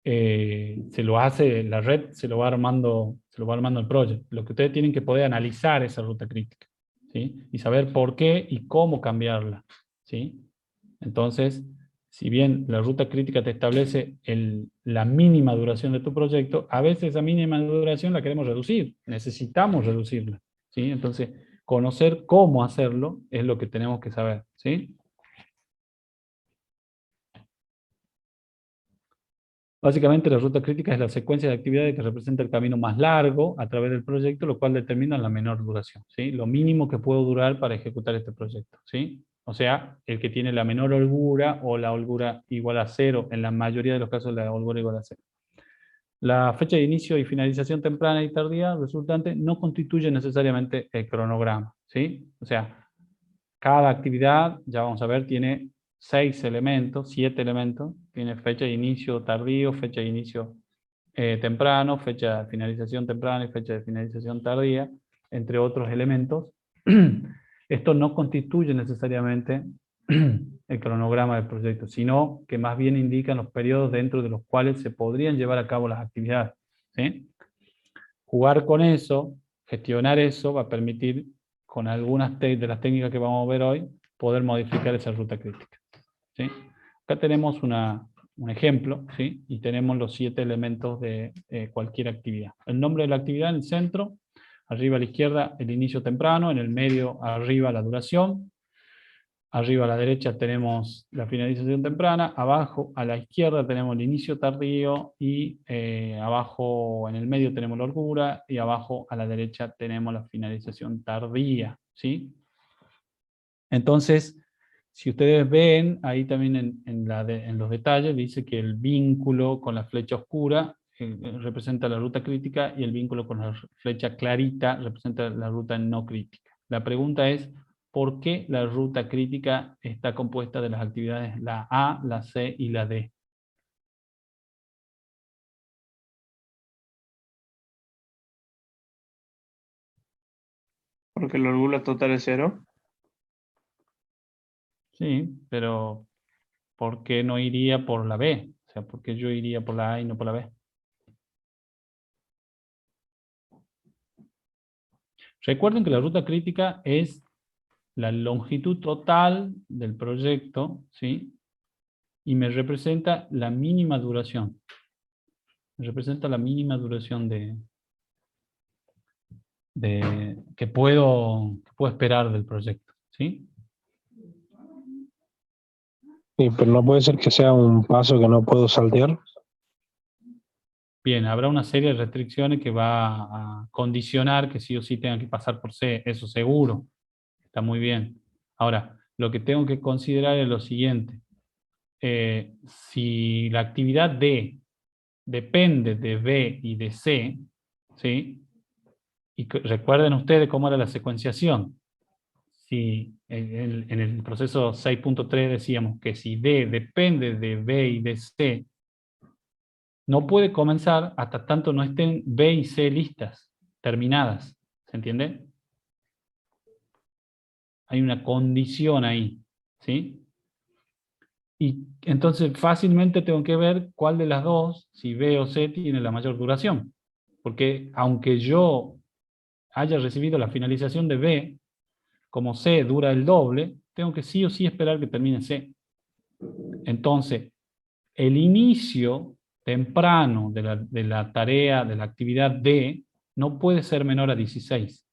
se lo hace la red, se lo va armando el project. Lo que ustedes tienen que poder analizar esa ruta crítica, ¿sí? Y saber por qué y cómo cambiarla, ¿sí? Entonces, si bien la ruta crítica te establece la mínima duración de tu proyecto, a veces esa mínima duración la queremos reducir, necesitamos reducirla, ¿sí? Entonces, conocer cómo hacerlo es lo que tenemos que saber, ¿sí? Básicamente la ruta crítica es la secuencia de actividades que representa el camino más largo a través del proyecto, lo cual determina la menor duración, ¿sí? Lo mínimo que puedo durar para ejecutar este proyecto, ¿sí? O sea, el que tiene la menor holgura o la holgura igual a 0, en la mayoría de los casos la holgura igual a 0. La fecha de inicio y finalización temprana y tardía resultante no constituye necesariamente el cronograma, ¿sí? O sea, cada actividad, ya vamos a ver, tiene 6 elementos, 7 elementos. Tiene fecha de inicio tardío, fecha de inicio temprano, fecha de finalización temprana y fecha de finalización tardía, entre otros elementos. Esto no constituye necesariamente el cronograma del proyecto, sino que más bien indican los periodos dentro de los cuales se podrían llevar a cabo las actividades, ¿sí? Jugar con eso, gestionar eso, va a permitir, con algunas de las técnicas que vamos a ver hoy, poder modificar esa ruta crítica, ¿sí? Acá tenemos un ejemplo, ¿sí? Y tenemos los 7 elementos de cualquier actividad. El nombre de la actividad en el centro, arriba a la izquierda el inicio temprano, en el medio arriba la duración, arriba a la derecha tenemos la finalización temprana, abajo a la izquierda tenemos el inicio tardío y abajo en el medio tenemos la holgura y abajo a la derecha tenemos la finalización tardía, ¿sí? Entonces, si ustedes ven, ahí también en los detalles dice que el vínculo con la flecha oscura representa la ruta crítica y el vínculo con la flecha clarita representa la ruta no crítica. La pregunta es, ¿por qué la ruta crítica está compuesta de las actividades la A, la C y la D? Porque la holgura total es 0. Sí, pero ¿por qué no iría por la B? O sea, ¿por qué yo iría por la A y no por la B? Recuerden que la ruta crítica es la longitud total del proyecto, ¿sí? Y me representa la mínima duración. Me representa la mínima duración que puedo esperar del proyecto, ¿sí? Sí, pero no puede ser que sea un paso que no puedo saltear. Bien, habrá una serie de restricciones que va a condicionar que sí o sí tengan que pasar por C, eso seguro. Está muy bien. Ahora, lo que tengo que considerar es lo siguiente. Si la actividad D depende de B y de C, ¿sí? Y recuerden ustedes cómo era la secuenciación. Si en el proceso 6.3 decíamos que si D depende de B y de C, no puede comenzar hasta tanto no estén B y C listas, terminadas. ¿Se entiende? Hay una condición ahí, ¿sí? Y entonces fácilmente tengo que ver cuál de las dos, si B o C, tiene la mayor duración. Porque aunque yo haya recibido la finalización de B, como C dura el doble, tengo que sí o sí esperar que termine C. Entonces, el inicio temprano de la tarea, de la actividad D, no puede ser menor a 16.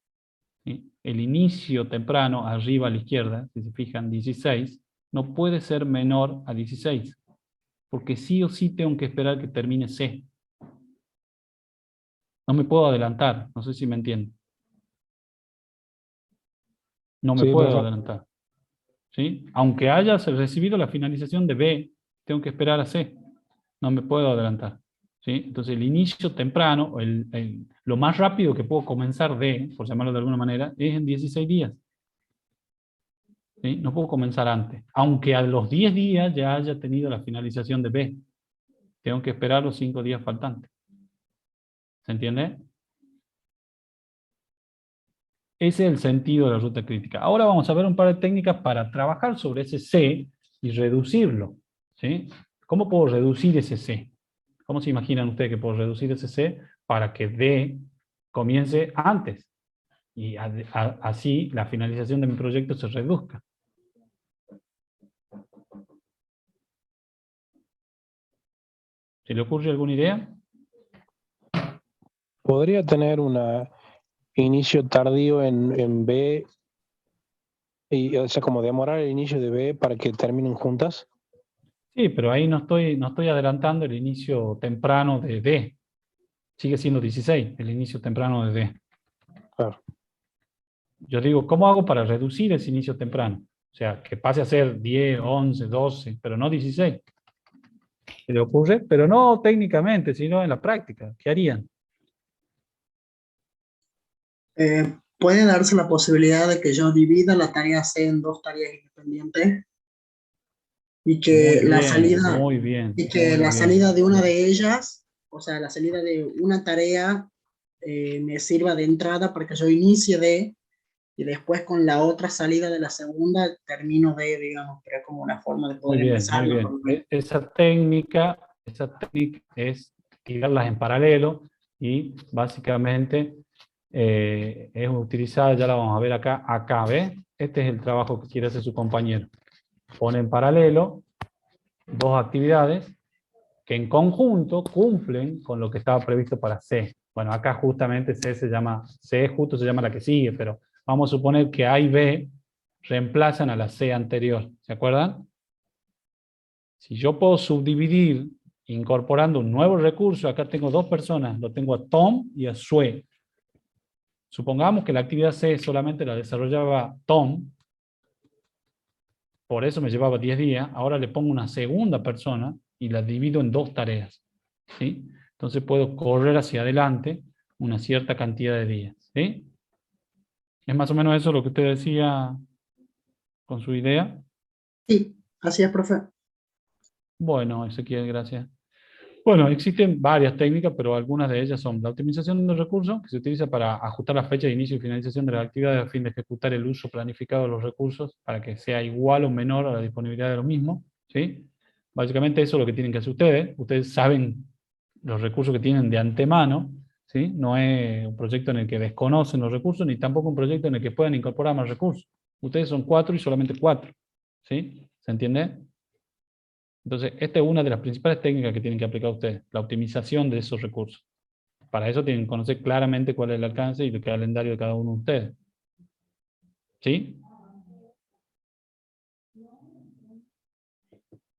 ¿Sí? El inicio temprano, arriba a la izquierda, si se fijan, 16, no puede ser menor a 16, porque sí o sí tengo que esperar que termine C. No me puedo adelantar, no sé si me entienden. No me Sí, puedo perfecto. adelantar, ¿sí? Aunque haya recibido la finalización de B, tengo que esperar a C. No me puedo adelantar, ¿sí? Entonces el inicio temprano, lo más rápido que puedo comenzar D, por llamarlo de alguna manera, es en 16 días. ¿Sí? No puedo comenzar antes. Aunque a los 10 días ya haya tenido la finalización de B. Tengo que esperar los 5 días faltantes. ¿Se entiende? Ese es el sentido de la ruta crítica. Ahora vamos a ver un par de técnicas para trabajar sobre ese C y reducirlo, ¿sí? ¿Cómo puedo reducir ese C? ¿Cómo se imaginan ustedes que puedo reducir ese C para que D comience antes? Y así la finalización de mi proyecto se reduzca. ¿Se le ocurre alguna idea? ¿Podría tener un inicio tardío en B, o sea, como demorar el inicio de B para que terminen juntas? Sí, pero ahí no estoy adelantando el inicio temprano de D. Sigue siendo 16, el inicio temprano de D. Claro. Yo digo, ¿cómo hago para reducir ese inicio temprano? O sea, que pase a ser 10, 11, 12, pero no 16. ¿Se le ocurre? Pero no técnicamente, sino en la práctica. ¿Qué harían? Puede darse la posibilidad de que yo divida la tarea C en dos tareas independientes y que Muy la bien, salida, muy bien, y que muy la bien. salida de una de ellas, o sea, la salida de una tarea me sirva de entrada para que yo inicie D y después con la otra salida de la segunda termino D, digamos, pero es como una forma de Muy poder bien, empezar. muy bien. Esa técnica es tirarlas en paralelo y básicamente es utilizada, ya la vamos a ver acá, ¿ves? Este es el trabajo que quiere hacer su compañero. Pone en paralelo dos actividades que en conjunto cumplen con lo que estaba previsto para C. Bueno, acá justamente C se llama la que sigue, pero vamos a suponer que A y B reemplazan a la C anterior. ¿Se acuerdan? Si yo puedo subdividir incorporando un nuevo recurso, acá tengo dos personas, lo tengo a Tom y a Sue. Supongamos que la actividad C solamente la desarrollaba Tom, por eso me llevaba 10 días, ahora le pongo una segunda persona y la divido en dos tareas. ¿Sí? Entonces puedo correr hacia adelante una cierta cantidad de días. ¿Sí? ¿Es más o menos eso lo que usted decía con su idea? Sí, así es, profe. Bueno, Ezequiel, gracias. Bueno, existen varias técnicas, pero algunas de ellas son la optimización de recursos, que se utiliza para ajustar la fecha de inicio y finalización de las actividades a fin de ejecutar el uso planificado de los recursos para que sea igual o menor a la disponibilidad de los mismos. ¿Sí? Básicamente eso es lo que tienen que hacer ustedes. Ustedes saben los recursos que tienen de antemano. ¿Sí? No es un proyecto en el que desconocen los recursos, ni tampoco un proyecto en el que puedan incorporar más recursos. Ustedes son 4 y solamente 4. ¿Sí? ¿Se entiende? Entonces, esta es una de las principales técnicas que tienen que aplicar ustedes, la optimización de esos recursos. Para eso tienen que conocer claramente cuál es el alcance y el calendario de cada uno de ustedes. ¿Sí?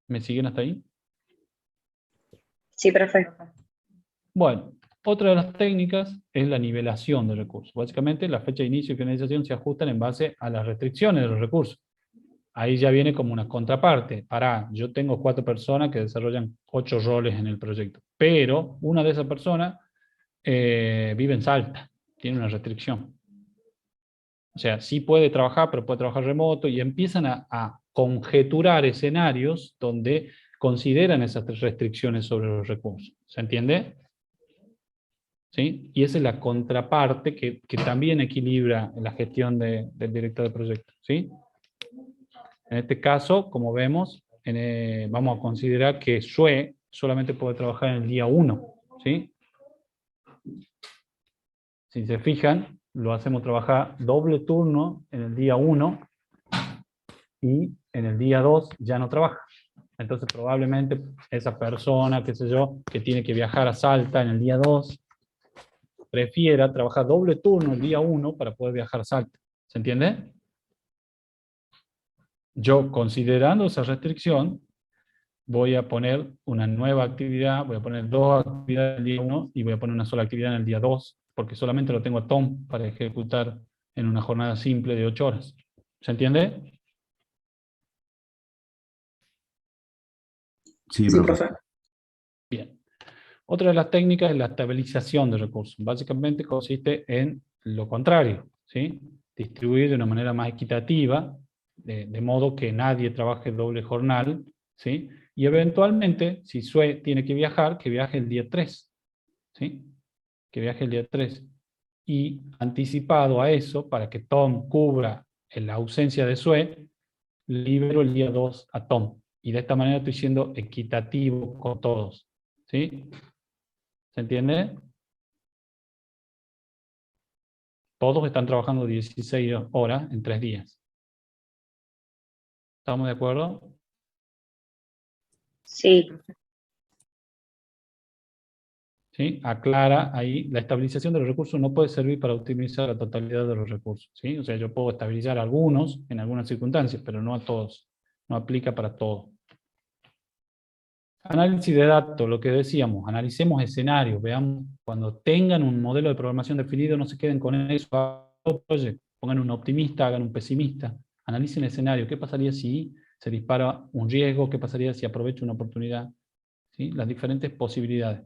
¿Me siguen hasta ahí? Sí, profe. Bueno, otra de las técnicas es la nivelación de recursos. Básicamente, la fecha de inicio y finalización se ajustan en base a las restricciones de los recursos. Ahí ya viene como una contraparte. Yo tengo 4 personas que desarrollan 8 roles en el proyecto, pero una de esas personas vive en Salta, tiene una restricción. O sea, sí puede trabajar, pero puede trabajar remoto, y empiezan a conjeturar escenarios donde consideran esas restricciones sobre los recursos. ¿Se entiende? ¿Sí? Y esa es la contraparte que también equilibra la gestión del director de proyecto. ¿Sí? En este caso, como vemos, vamos a considerar que Sue solamente puede trabajar en el día 1. ¿Sí? Si se fijan, lo hacemos trabajar doble turno en el día 1 y en el día 2 ya no trabaja. Entonces probablemente esa persona, qué sé yo, que tiene que viajar a Salta en el día 2, prefiera trabajar doble turno el día 1 para poder viajar a Salta. ¿Se entiende? Yo, considerando esa restricción, voy a poner una nueva actividad, voy a poner 2 actividades en el día 1 y voy a poner una sola actividad en el día 2, porque solamente lo tengo a Tom para ejecutar en una jornada simple de 8 horas. ¿Se entiende? Sí, Sí, profe. profe. Bien. Otra de las técnicas es la estabilización de recursos. Básicamente consiste en lo contrario, ¿sí? Distribuir de una manera más equitativa, de modo que nadie trabaje doble jornal, ¿sí? Y eventualmente, si Sue tiene que viajar, que viaje el día 3, ¿sí? Que viaje el día 3. Y anticipado a eso, para que Tom cubra la ausencia de Sue, libero el día 2 a Tom. Y de esta manera estoy siendo equitativo con todos. ¿Sí? ¿Se entiende? Todos están trabajando 16 horas en 3 días. ¿Estamos de acuerdo? Sí. ¿Sí? Aclara ahí, la estabilización de los recursos no puede servir para optimizar la totalidad de los recursos. ¿Sí? O sea, yo puedo estabilizar a algunos en algunas circunstancias, pero no a todos. No aplica para todos. Análisis de datos, lo que decíamos, analicemos escenarios, veamos, cuando tengan un modelo de programación definido, no se queden con eso, pongan un optimista, hagan un pesimista, analicen el escenario, ¿qué pasaría si se dispara un riesgo? ¿Qué pasaría si aprovecho una oportunidad? ¿sí? Las diferentes posibilidades.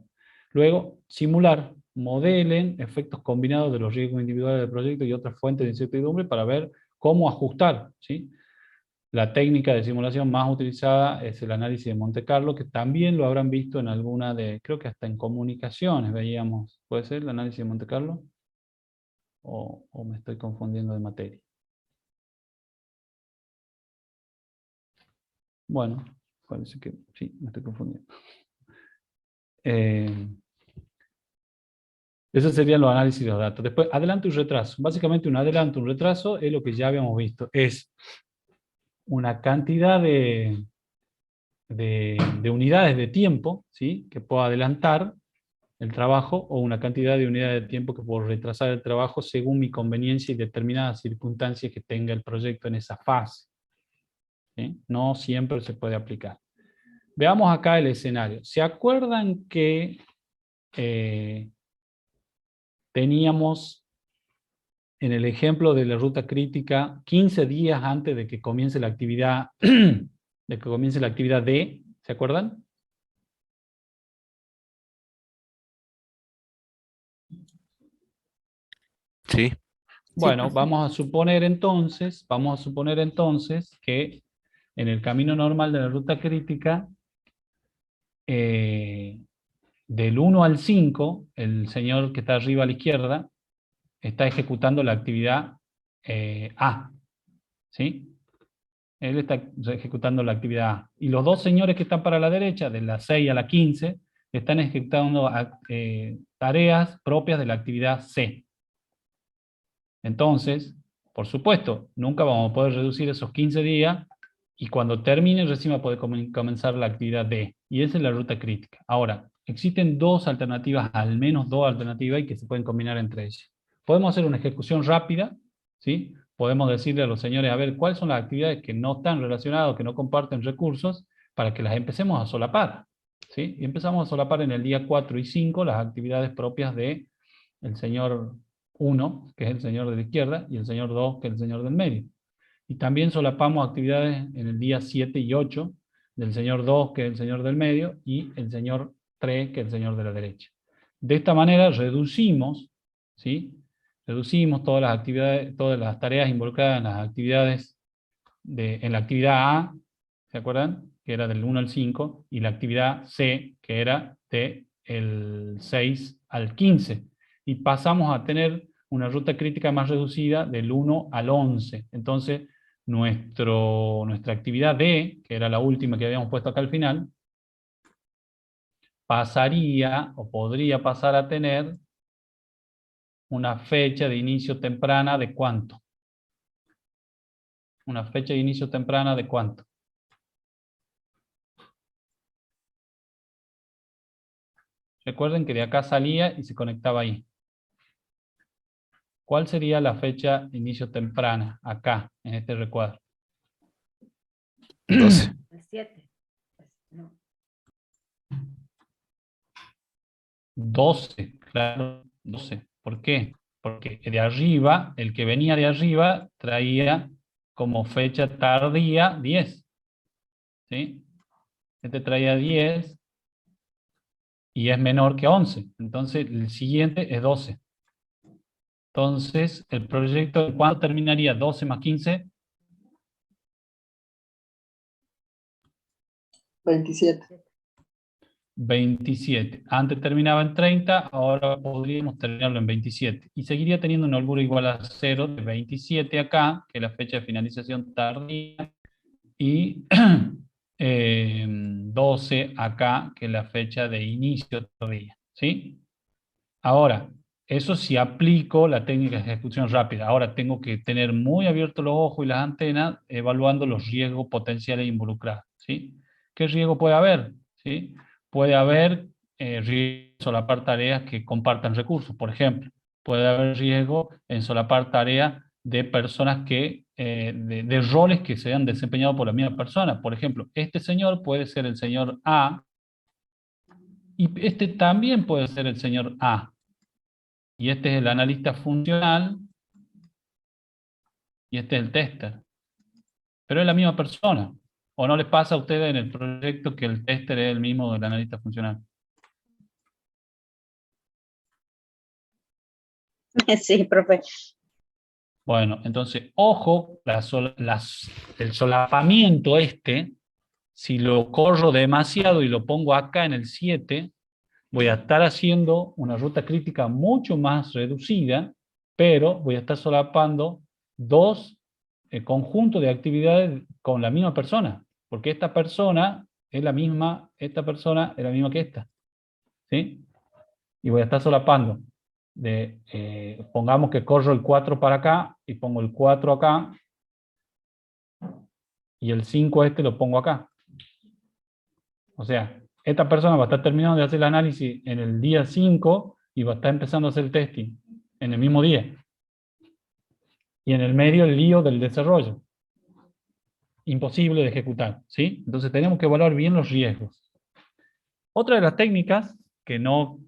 Luego, simular, modelen efectos combinados de los riesgos individuales del proyecto y otras fuentes de incertidumbre para ver cómo ajustar, ¿sí? La técnica de simulación más utilizada es el análisis de Monte Carlo, que también lo habrán visto en alguna de, creo que hasta en comunicaciones veíamos, ¿puede ser el análisis de Monte Carlo? ¿O me estoy confundiendo de materia? Bueno, parece que sí, me estoy confundiendo. Esos serían los análisis de los datos. Después, adelanto y retraso. Básicamente un adelanto, un retraso es lo que ya habíamos visto. Es una cantidad de unidades de tiempo, ¿sí? Que puedo adelantar el trabajo, o una cantidad de unidades de tiempo que puedo retrasar el trabajo según mi conveniencia y determinadas circunstancias que tenga el proyecto en esa fase, ¿sí? No siempre se puede aplicar. Veamos acá el escenario. ¿Se acuerdan que teníamos en el ejemplo de la ruta crítica 15 días antes de que comience la actividad D? ¿Se acuerdan? Sí. Bueno, profe. vamos a suponer entonces que en el camino normal de la ruta crítica, del 1 al 5, el señor que está arriba a la izquierda está ejecutando la actividad A, ¿sí? Él está ejecutando la actividad A. Y los dos señores que están para la derecha, de la 6 a la 15, están ejecutando tareas propias de la actividad C. Entonces, por supuesto, nunca vamos a poder reducir esos 15 días, y cuando termine recién va a poder comenzar la actividad D. Y esa es la ruta crítica. Ahora, existen dos alternativas, al menos dos alternativas, y que se pueden combinar entre ellas. Podemos hacer una ejecución rápida, ¿sí? Podemos decirle a los señores, a ver, ¿cuáles son las actividades que no están relacionadas, que no comparten recursos, para que las empecemos a solapar, ¿sí? Y empezamos a solapar en el día 4 y 5 las actividades propias de el señor 1, que es el señor de la izquierda, y el señor 2, que es el señor del medio. Y también solapamos actividades en el día 7 y 8 del señor 2, que es el señor del medio, y el señor 3, que es el señor de la derecha. De esta manera reducimos, ¿sí? Reducimos todas las actividades, todas las tareas involucradas en las actividades en la actividad A, ¿se acuerdan? Que era del 1 al 5, y la actividad C, que era del 6 al 15. Y pasamos a tener una ruta crítica más reducida del 1 al 11. Entonces, nuestra actividad D, que era la última que habíamos puesto acá al final, pasaría o podría pasar a tener una fecha de inicio temprana de ¿cuánto? Una fecha de inicio temprana de ¿cuánto? Recuerden que de acá salía y se conectaba ahí. ¿Cuál sería la fecha de inicio temprana acá, en este recuadro? 12. El 7. No. 12, claro, 12. ¿Por qué? Porque de arriba, el que venía de arriba, traía como fecha tardía 10. ¿Sí? Este traía 10 y es menor que 11. Entonces, el siguiente es 12. Entonces, el proyecto, ¿cuándo terminaría? 12 más 15. 27. 27. Antes terminaba en 30, ahora podríamos terminarlo en 27. Y seguiría teniendo un holgura igual a 0 de 27 acá, que es la fecha de finalización tardía, y 12 acá, que es la fecha de inicio tardía. ¿Sí? Ahora, eso sí aplico la técnica de ejecución rápida. Ahora tengo que tener muy abiertos los ojos y las antenas, evaluando los riesgos potenciales involucrados. ¿Sí? ¿Qué riesgo puede haber? ¿Sí? Puede haber riesgo en solapar tareas que compartan recursos, por ejemplo. Puede haber riesgo en solapar tareas de personas que, de roles que se han desempeñado por la misma persona. Por ejemplo, este señor puede ser el señor A, y este también puede ser el señor A. Y este es el analista funcional, y este es el tester. Pero es la misma persona. ¿O no les pasa a ustedes en el proyecto que el tester es el mismo del analista funcional? Sí, profe. Bueno, entonces, ojo, el solapamiento si lo corro demasiado y lo pongo acá en el 7, voy a estar haciendo una ruta crítica mucho más reducida, pero voy a estar solapando dos conjuntos de actividades con la misma persona, porque esta persona es la misma, esta persona es la misma que esta, ¿sí? Y voy a estar solapando. Pongamos que corro el 4 para acá y pongo el 4 acá y el 5 lo pongo acá. O sea, esta persona va a estar terminando de hacer el análisis en el día 5 y va a estar empezando a hacer el testing en el mismo día. Y en el medio el lío del desarrollo. Imposible de ejecutar, ¿sí? Entonces tenemos que evaluar bien los riesgos. Otra de las técnicas que no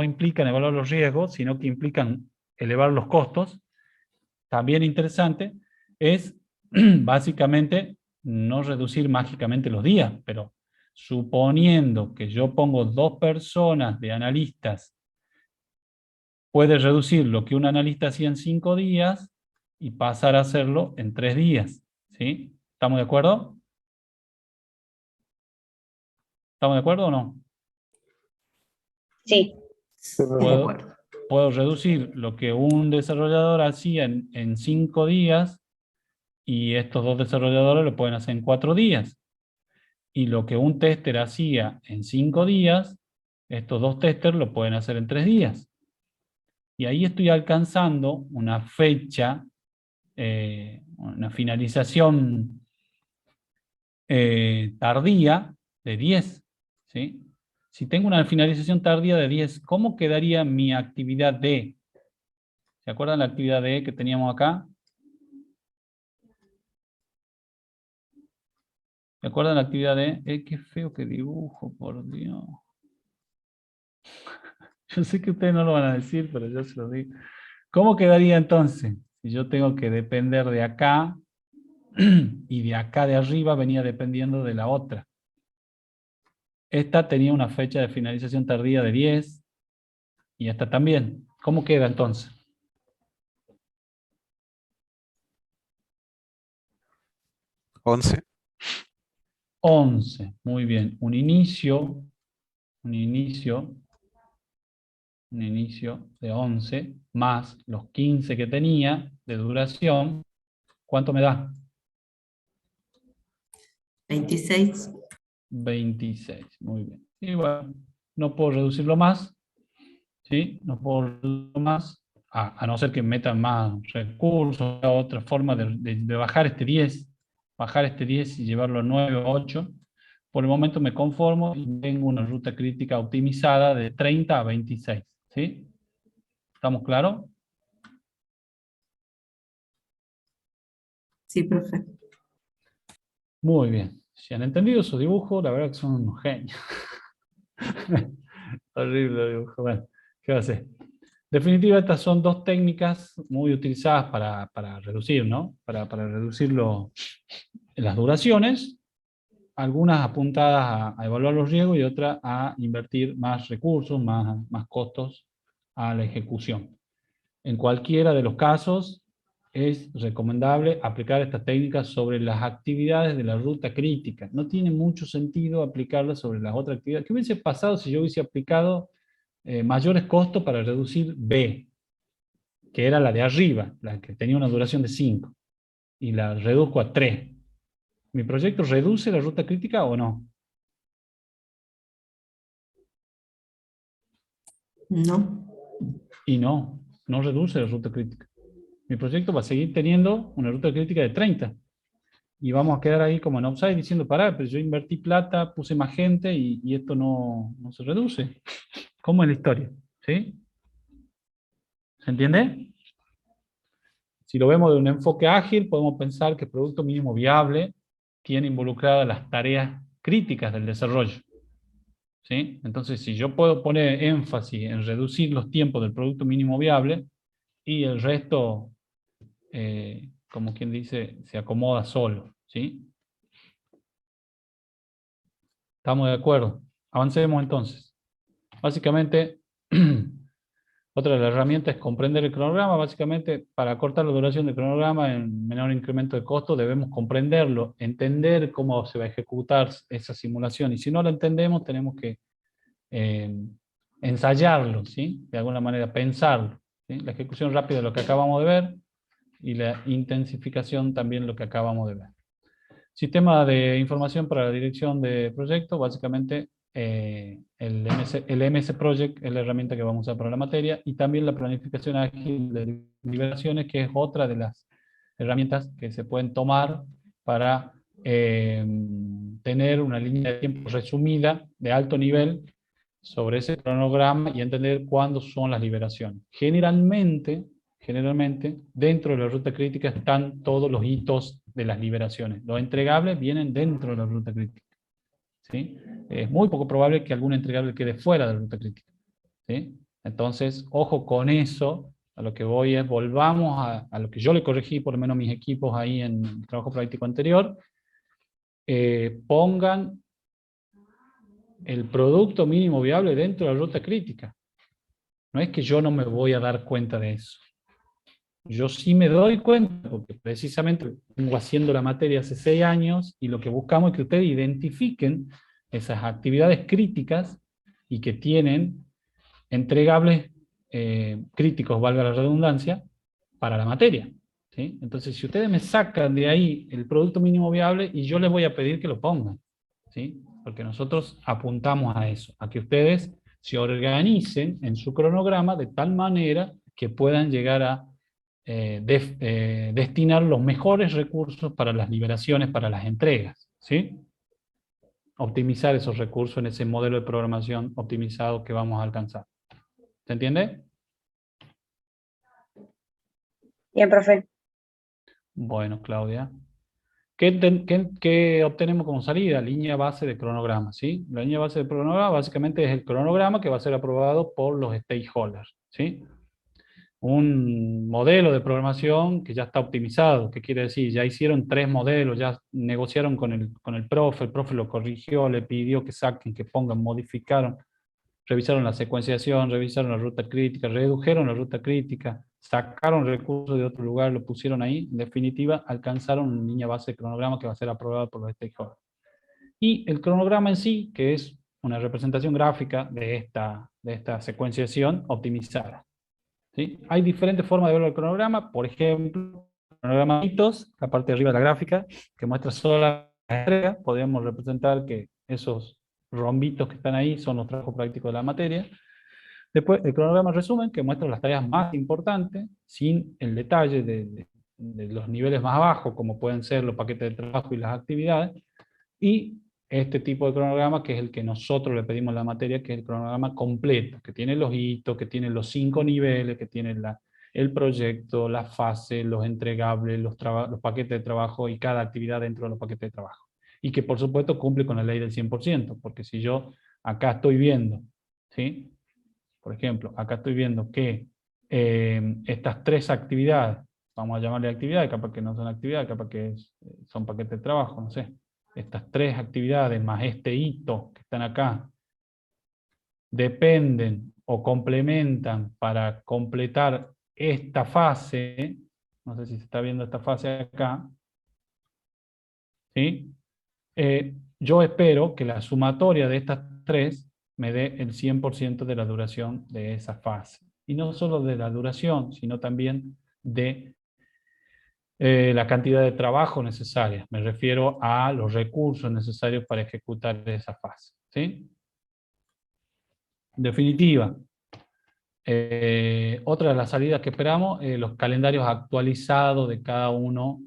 implican evaluar los riesgos, sino que implican elevar los costos, también interesante, es básicamente no reducir mágicamente los días, pero suponiendo que yo pongo 2 personas de analistas, puede reducir lo que un analista hacía en 5 días y pasar a hacerlo en 3 días. ¿Sí? ¿Estamos de acuerdo? ¿Estamos de acuerdo o no? Sí. De acuerdo. Puedo reducir lo que un desarrollador hacía en 5 días y estos 2 desarrolladores lo pueden hacer en 4 días. Y lo que un tester hacía en 5 días, estos 2 testers lo pueden hacer en 3 días. Y ahí estoy alcanzando una fecha, una finalización tardía de 10. ¿Sí? Si tengo una finalización tardía de 10, ¿cómo quedaría mi actividad D? ¿Se acuerdan la actividad D que teníamos acá? ¿Se acuerdan la actividad D? Qué feo que dibujo, por Dios. Yo sé que ustedes no lo van a decir, pero yo se lo digo. ¿Cómo quedaría entonces? Si yo tengo que depender de acá, y de acá de arriba venía dependiendo de la otra. Esta tenía una fecha de finalización tardía de 10, y esta también. ¿Cómo queda entonces? ¿11? 11, muy bien. Un inicio de 11 más los 15 que tenía de duración, ¿cuánto me da? 26. 26, muy bien. Y bueno, no puedo reducirlo más, ¿sí? No puedo reducirlo más, a no ser que metan más recursos, otra forma de bajar este 10, y llevarlo a 9 o 8. Por el momento me conformo y tengo una ruta crítica optimizada de 30 a 26, ¿sí? ¿Estamos claros? Sí, profe. Muy bien. Si han entendido su dibujo, la verdad que son unos genios. Horrible el dibujo. Bueno, ¿qué va a hacer? En definitiva, estas son 2 técnicas muy utilizadas para reducir, ¿no? Para reducir las duraciones, algunas apuntadas a evaluar los riesgos y otras a invertir más recursos, más costos a la ejecución. En cualquiera de los casos, es recomendable aplicar estas técnicas sobre las actividades de la ruta crítica. No tiene mucho sentido aplicarlas sobre las otras actividades. ¿Qué hubiese pasado si yo hubiese aplicado mayores costos para reducir B, que era la de arriba, la que tenía una duración de 5, y la reduzco a 3? ¿Mi proyecto reduce la ruta crítica o no? No. Y no reduce la ruta crítica. Mi proyecto va a seguir teniendo una ruta crítica de 30. Y vamos a quedar ahí como en offside diciendo, pará, pero yo invertí plata, puse más gente y esto no se reduce. ¿Cómo es la historia? ¿Sí? ¿Se entiende? Si lo vemos de un enfoque ágil, podemos pensar que el producto mínimo viable tiene involucradas las tareas críticas del desarrollo. ¿Sí? Entonces, si yo puedo poner énfasis en reducir los tiempos del producto mínimo viable y el resto, como quien dice, se acomoda solo. ¿Sí? Estamos de acuerdo. Avancemos entonces. Básicamente, otra de las herramientas es comprender el cronograma. Básicamente, para cortar la duración del cronograma en menor incremento de costo, debemos comprenderlo, entender cómo se va a ejecutar esa simulación. Y si no lo entendemos, tenemos que ensayarlo, ¿sí? De alguna manera, pensarlo, ¿sí? La ejecución rápida de lo que acabamos de ver y la intensificación también lo que acabamos de ver. Sistema de información para la dirección de proyecto, básicamente el MS Project es la herramienta que vamos a usar para la materia, y también la planificación ágil de liberaciones, que es otra de las herramientas que se pueden tomar para tener una línea de tiempo resumida de alto nivel sobre ese cronograma y entender cuándo son las liberaciones. Generalmente, dentro de la ruta crítica están todos los hitos de las liberaciones. Los entregables vienen dentro de la ruta crítica, ¿sí? Es muy poco probable que algún entregable quede fuera de la ruta crítica, ¿sí? Entonces, ojo con eso. A lo que voy es, volvamos a lo que yo le corregí, por lo menos a mis equipos ahí en el trabajo práctico anterior. Pongan el producto mínimo viable dentro de la ruta crítica. No es que yo no me voy a dar cuenta de eso. Yo sí me doy cuenta, porque precisamente vengo haciendo la materia hace 6 años, y lo que buscamos es que ustedes identifiquen esas actividades críticas y que tienen entregables críticos, valga la redundancia, para la materia, ¿sí? Entonces, si ustedes me sacan de ahí el producto mínimo viable, y yo les voy a pedir que lo pongan, ¿sí? Porque nosotros apuntamos a eso, a que ustedes se organicen en su cronograma de tal manera que puedan llegar a destinar los mejores recursos para las liberaciones, para las entregas, ¿sí? Optimizar esos recursos en ese modelo de programación optimizado que vamos a alcanzar. ¿Se entiende? Bien, profe. Bueno, Claudia. ¿Qué obtenemos como salida? Línea base de cronograma, ¿sí? La línea base de cronograma básicamente es el cronograma que va a ser aprobado por los stakeholders, ¿sí? Un modelo de programación que ya está optimizado. ¿Qué quiere decir? Ya hicieron 3 modelos, ya negociaron con el profe lo corrigió, le pidió que saquen, que pongan, modificaron, revisaron la secuenciación, revisaron la ruta crítica, redujeron la ruta crítica, sacaron recursos de otro lugar, lo pusieron ahí. En definitiva, alcanzaron una línea base de cronograma que va a ser aprobada por los stakeholders. Y el cronograma en sí, que es una representación gráfica de esta secuenciación optimizada, ¿sí? Hay diferentes formas de ver el cronograma. Por ejemplo, el cronograma de hitos, la parte de arriba de la gráfica, que muestra solo la entrega. Podemos representar que esos rombitos que están ahí son los trabajos prácticos de la materia. Después, el cronograma resumen, que muestra las tareas más importantes, sin el detalle de los niveles más bajos, como pueden ser los paquetes de trabajo y las actividades. Y este tipo de cronograma, que es el que nosotros le pedimos a la materia, que es el cronograma completo, que tiene los hitos, que tiene los 5 niveles, que tiene el proyecto, la fase, los entregables, los paquetes de trabajo y cada actividad dentro de los paquetes de trabajo. Y que por supuesto cumple con la ley del 100%, porque si yo acá estoy viendo, ¿sí? Por ejemplo, acá estoy viendo que estas 3 actividades, vamos a llamarle actividades, capaz que no son actividades, capaz que son paquetes de trabajo, no sé. Estas 3 actividades más este hito que están acá dependen o complementan para completar esta fase. No sé si se está viendo esta fase acá, ¿sí? Yo espero que la sumatoria de estas 3 me dé el 100% de la duración de esa fase. Y no solo de la duración, sino también de la cantidad de trabajo necesaria. Me refiero a los recursos necesarios para ejecutar esa fase, ¿sí? En definitiva, otra de las salidas que esperamos, los calendarios actualizados de cada uno,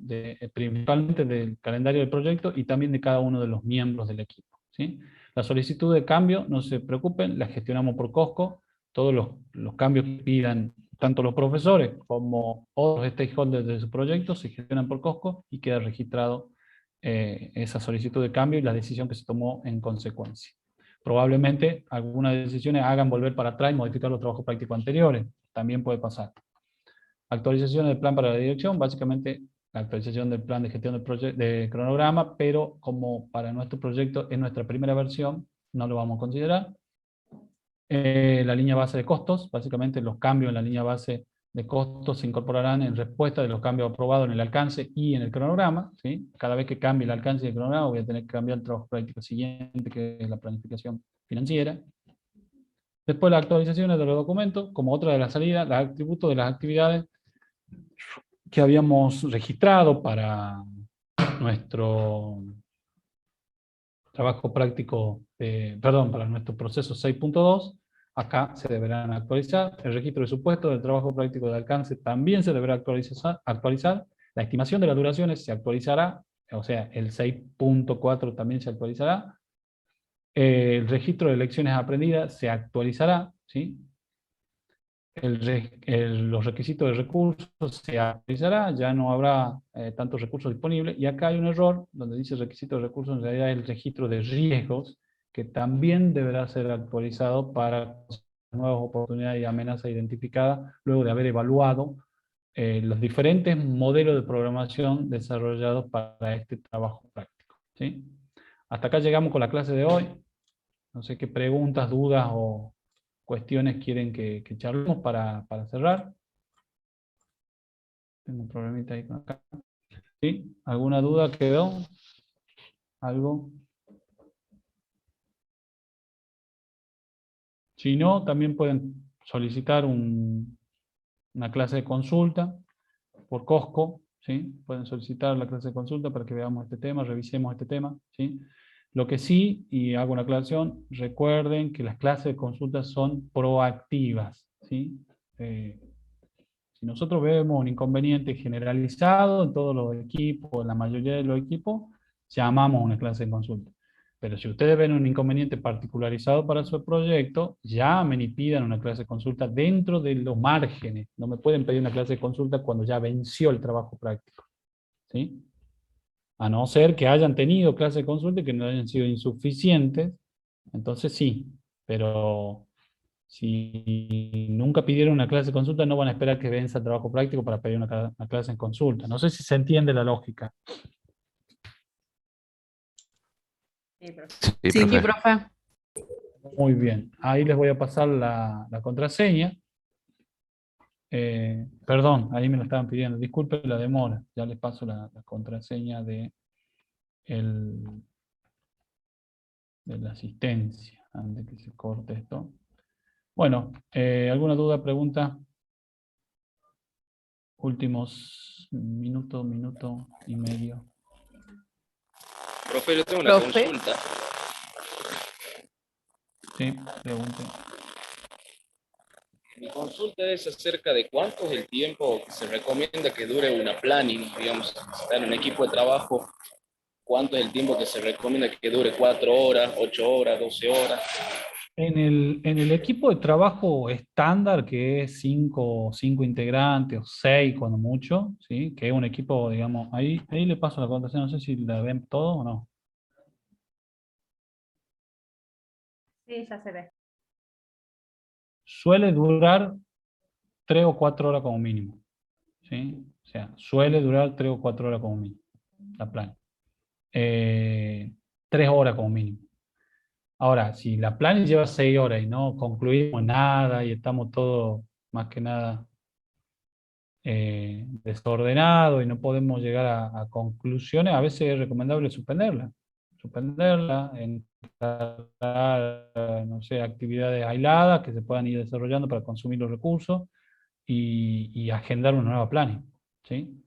principalmente del calendario del proyecto y también de cada uno de los miembros del equipo, ¿sí? La solicitud de cambio, no se preocupen, la gestionamos por Cosco. Todos los cambios que pidan tanto los profesores como otros stakeholders de su proyecto se gestionan por Cosco y queda registrado esa solicitud de cambio y la decisión que se tomó en consecuencia. Probablemente algunas decisiones hagan volver para atrás y modificar los trabajos prácticos anteriores. También puede pasar. Actualización del plan para la dirección. Básicamente la actualización del plan de gestión de cronograma, pero como para nuestro proyecto es nuestra primera versión, no lo vamos a considerar. La línea base de costos, básicamente los cambios en la línea base de costos se incorporarán en respuesta de los cambios aprobados en el alcance y en el cronograma, ¿sí? Cada vez que cambie el alcance y el cronograma voy a tener que cambiar el trabajo práctico siguiente, que es la planificación financiera. Después las actualizaciones de los documentos, como otra de las salidas, los atributos de las actividades que habíamos registrado para nuestro trabajo práctico, para nuestro proceso 6.2, acá se deberán actualizar. El registro de supuestos del trabajo práctico de alcance también se deberá actualizar. La estimación de las duraciones se actualizará, o sea, el 6.4 también se actualizará. El registro de lecciones aprendidas se actualizará, ¿sí? Los requisitos de recursos se actualizará, ya no habrá tantos recursos disponibles. Y acá hay un error donde dice requisito de recursos, en realidad es el registro de riesgos, que también deberá ser actualizado para nuevas oportunidades y amenazas identificadas luego de haber evaluado los diferentes modelos de programación desarrollados para este trabajo práctico, ¿sí? Hasta acá llegamos con la clase de hoy. No sé qué preguntas, dudas o cuestiones quieren que charlemos para cerrar. Tengo un problemita ahí con acá. ¿Sí? ¿Alguna duda quedó? ¿Algo? Si no, también pueden solicitar una clase de consulta por Cosco, ¿sí? Pueden solicitar la clase de consulta para que veamos este tema, revisemos este tema, ¿sí? Lo que sí, y hago una aclaración, recuerden que las clases de consulta son proactivas, ¿sí? Si nosotros vemos un inconveniente generalizado en todos los equipos, en la mayoría de los equipos, llamamos a una clase de consulta. Pero si ustedes ven un inconveniente particularizado para su proyecto, llamen y pidan una clase de consulta dentro de los márgenes. No me pueden pedir una clase de consulta cuando ya venció el trabajo práctico, ¿sí? A no ser que hayan tenido clases de consulta y que no hayan sido insuficientes, entonces sí, pero si nunca pidieron una clase de consulta, no van a esperar que venza el trabajo práctico para pedir una clase en consulta. No sé si se entiende la lógica. Sí, profe. Muy bien, ahí les voy a pasar la contraseña. Perdón, ahí me lo estaban pidiendo, disculpen la demora, ya les paso la contraseña de la asistencia, antes que se corte esto. Bueno, ¿alguna duda, pregunta? Últimos minuto y medio. Profe, yo tengo una consulta. Sí, pregunte. Mi consulta es acerca de cuánto es el tiempo que se recomienda que dure una planning, digamos, estar en un equipo de trabajo, cuánto es el tiempo que se recomienda que dure, 4 horas, 8 horas, 12 horas. En el equipo de trabajo estándar, que es 5 integrantes o 6 cuando mucho, ¿sí? Que es un equipo, digamos, ahí le paso la contraseña, no sé si la ven todo o no. Sí, ya se ve. Suele durar 3 o 4 horas como mínimo, ¿sí? O sea, suele durar 3 o 4 horas como mínimo, la plan. 3 horas como mínimo. Ahora, si la plan lleva 6 horas y no concluimos nada y estamos todos más que nada desordenados y no podemos llegar a conclusiones, a veces es recomendable suspenderla, encargar, no sé, actividades aisladas que se puedan ir desarrollando para consumir los recursos y agendar una nueva planning, ¿sí?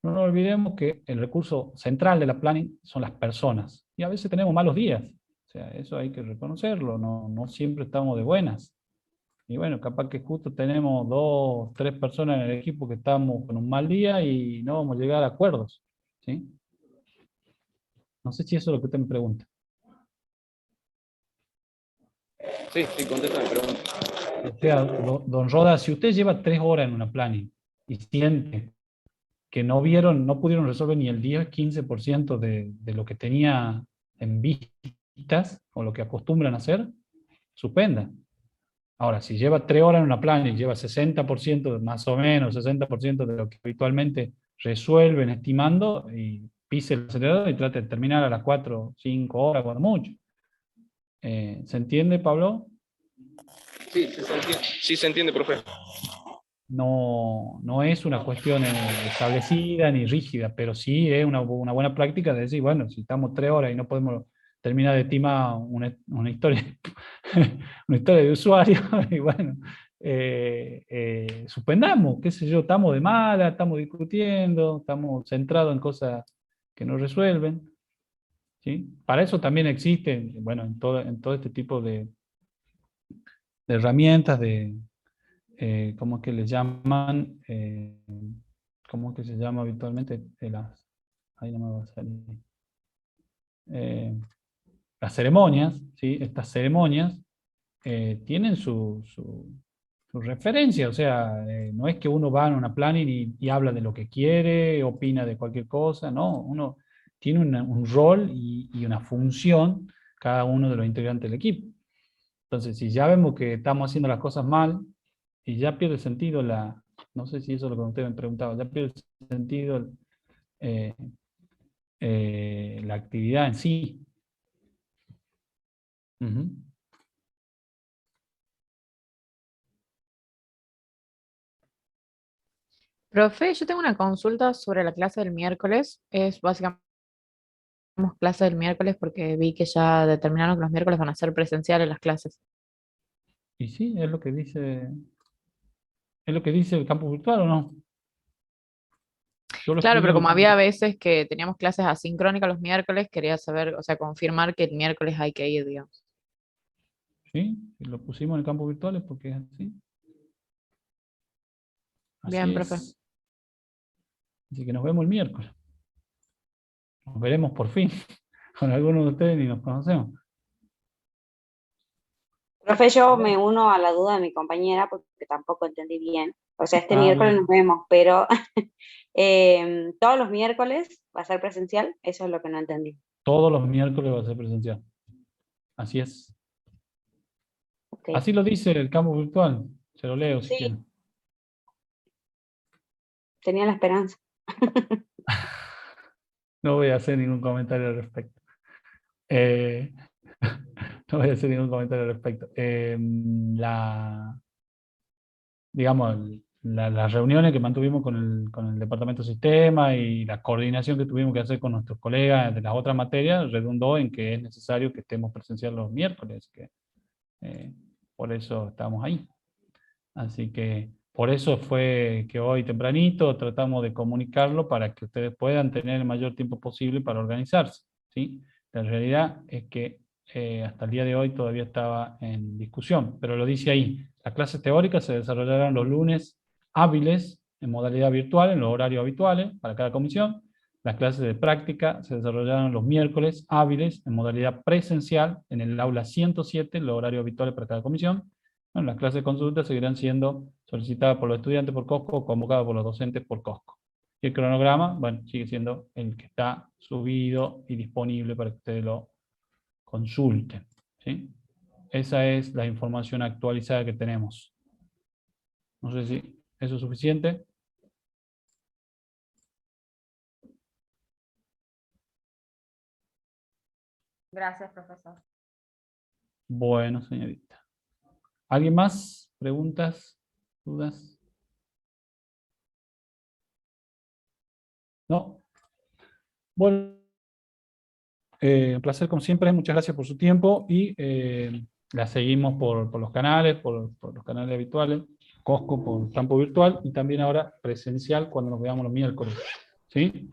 No nos olvidemos que el recurso central de la planning son las personas y a veces tenemos malos días. O sea, eso hay que reconocerlo, no siempre estamos de buenas. Y bueno, capaz que justo tenemos 2, 3 personas en el equipo que estamos con un mal día y no vamos a llegar a acuerdos, ¿sí? No sé si eso es lo que usted me pregunta. Sí, contesta mi pregunta. O sea, don Roda, si usted lleva 3 horas en una planning y siente que no pudieron resolver ni el 10-15% de lo que tenía en vistas o lo que acostumbran a hacer, suspenda. Ahora, si lleva 3 horas en una planning y lleva 60%, más o menos 60% de lo que habitualmente resuelven estimando y pise el acelerador y trate de terminar a las 4 o 5 horas, cuando mucho. ¿Se entiende, Pablo? Sí, sí se entiende, profe. No es una cuestión establecida ni rígida, pero sí es una buena práctica de decir, bueno, si estamos 3 horas y no podemos terminar de estimar una historia, una historia de usuario, y bueno, suspendamos, qué sé yo, estamos de mala, estamos discutiendo, estamos centrados en cosas que no resuelven, ¿sí? Para eso también existen, bueno, en todo este tipo de herramientas ¿cómo es que le llaman? ¿Cómo es que se llama habitualmente? Ahí no me va a salir. Las ceremonias, ¿sí? Estas ceremonias tienen su referencia, o sea, no es que uno va en una planning y habla de lo que quiere, opina de cualquier cosa, no, uno tiene un rol y una función cada uno de los integrantes del equipo. Entonces, si ya vemos que estamos haciendo las cosas mal, y ya pierde sentido no sé si eso es lo que usted me preguntaba, ya pierde sentido la actividad en sí. Ujú. Profe, yo tengo una consulta sobre la clase del miércoles. Es básicamente clase del miércoles porque vi que ya determinaron que los miércoles van a ser presenciales las clases. Y sí, es lo que dice el campus virtual, ¿o no? Yo lo Claro, escribí pero en el como campus. había veces que teníamos clases asincrónicas los miércoles, quería saber, o sea, confirmar que el miércoles hay que ir, digamos. Sí, y lo pusimos en el campus virtual es porque es así. Así Bien, profe. es. Así que nos vemos el miércoles. Nos veremos por fin. Con algunos de ustedes ni nos conocemos. Profe, yo me uno a la duda de mi compañera porque tampoco entendí bien. O sea, este miércoles Bien. nos vemos, pero todos los miércoles va a ser presencial, eso es lo que no entendí. Todos los miércoles va a ser presencial. Así es. Okay. Así lo dice el campus virtual. Se lo leo si Sí, quieren. tenía la esperanza. No voy a hacer ningún comentario al respecto. Eh, no voy a hacer ningún comentario al respecto. Digamos, las reuniones que mantuvimos con el departamento de sistema y la coordinación que tuvimos que hacer con nuestros colegas de las otras materias redundó en que es necesario que estemos presencial los miércoles, que por eso estamos ahí. Así que por eso fue que hoy tempranito tratamos de comunicarlo para que ustedes puedan tener el mayor tiempo posible para organizarse, ¿sí? La realidad es que hasta el día de hoy todavía estaba en discusión, pero lo dice ahí. Las clases teóricas se desarrollarán los lunes hábiles en modalidad virtual, en los horarios habituales para cada comisión. Las clases de práctica se desarrollarán los miércoles hábiles en modalidad presencial en el aula 107, en los horarios habituales para cada comisión. Bueno, las clases de consulta seguirán siendo solicitadas por los estudiantes por COSCO o convocadas por los docentes por COSCO. Y el cronograma, bueno, sigue siendo el que está subido y disponible para que ustedes lo consulten, ¿sí? Esa es la información actualizada que tenemos. No sé si eso es suficiente. Gracias, profesor. Bueno, señorita. ¿Alguien más? ¿Preguntas? ¿Dudas? ¿No? Bueno, un placer como siempre. Muchas gracias por su tiempo y la seguimos por los canales, por los canales habituales, COSCO por campo virtual y también ahora presencial cuando nos veamos los miércoles. ¿Sí?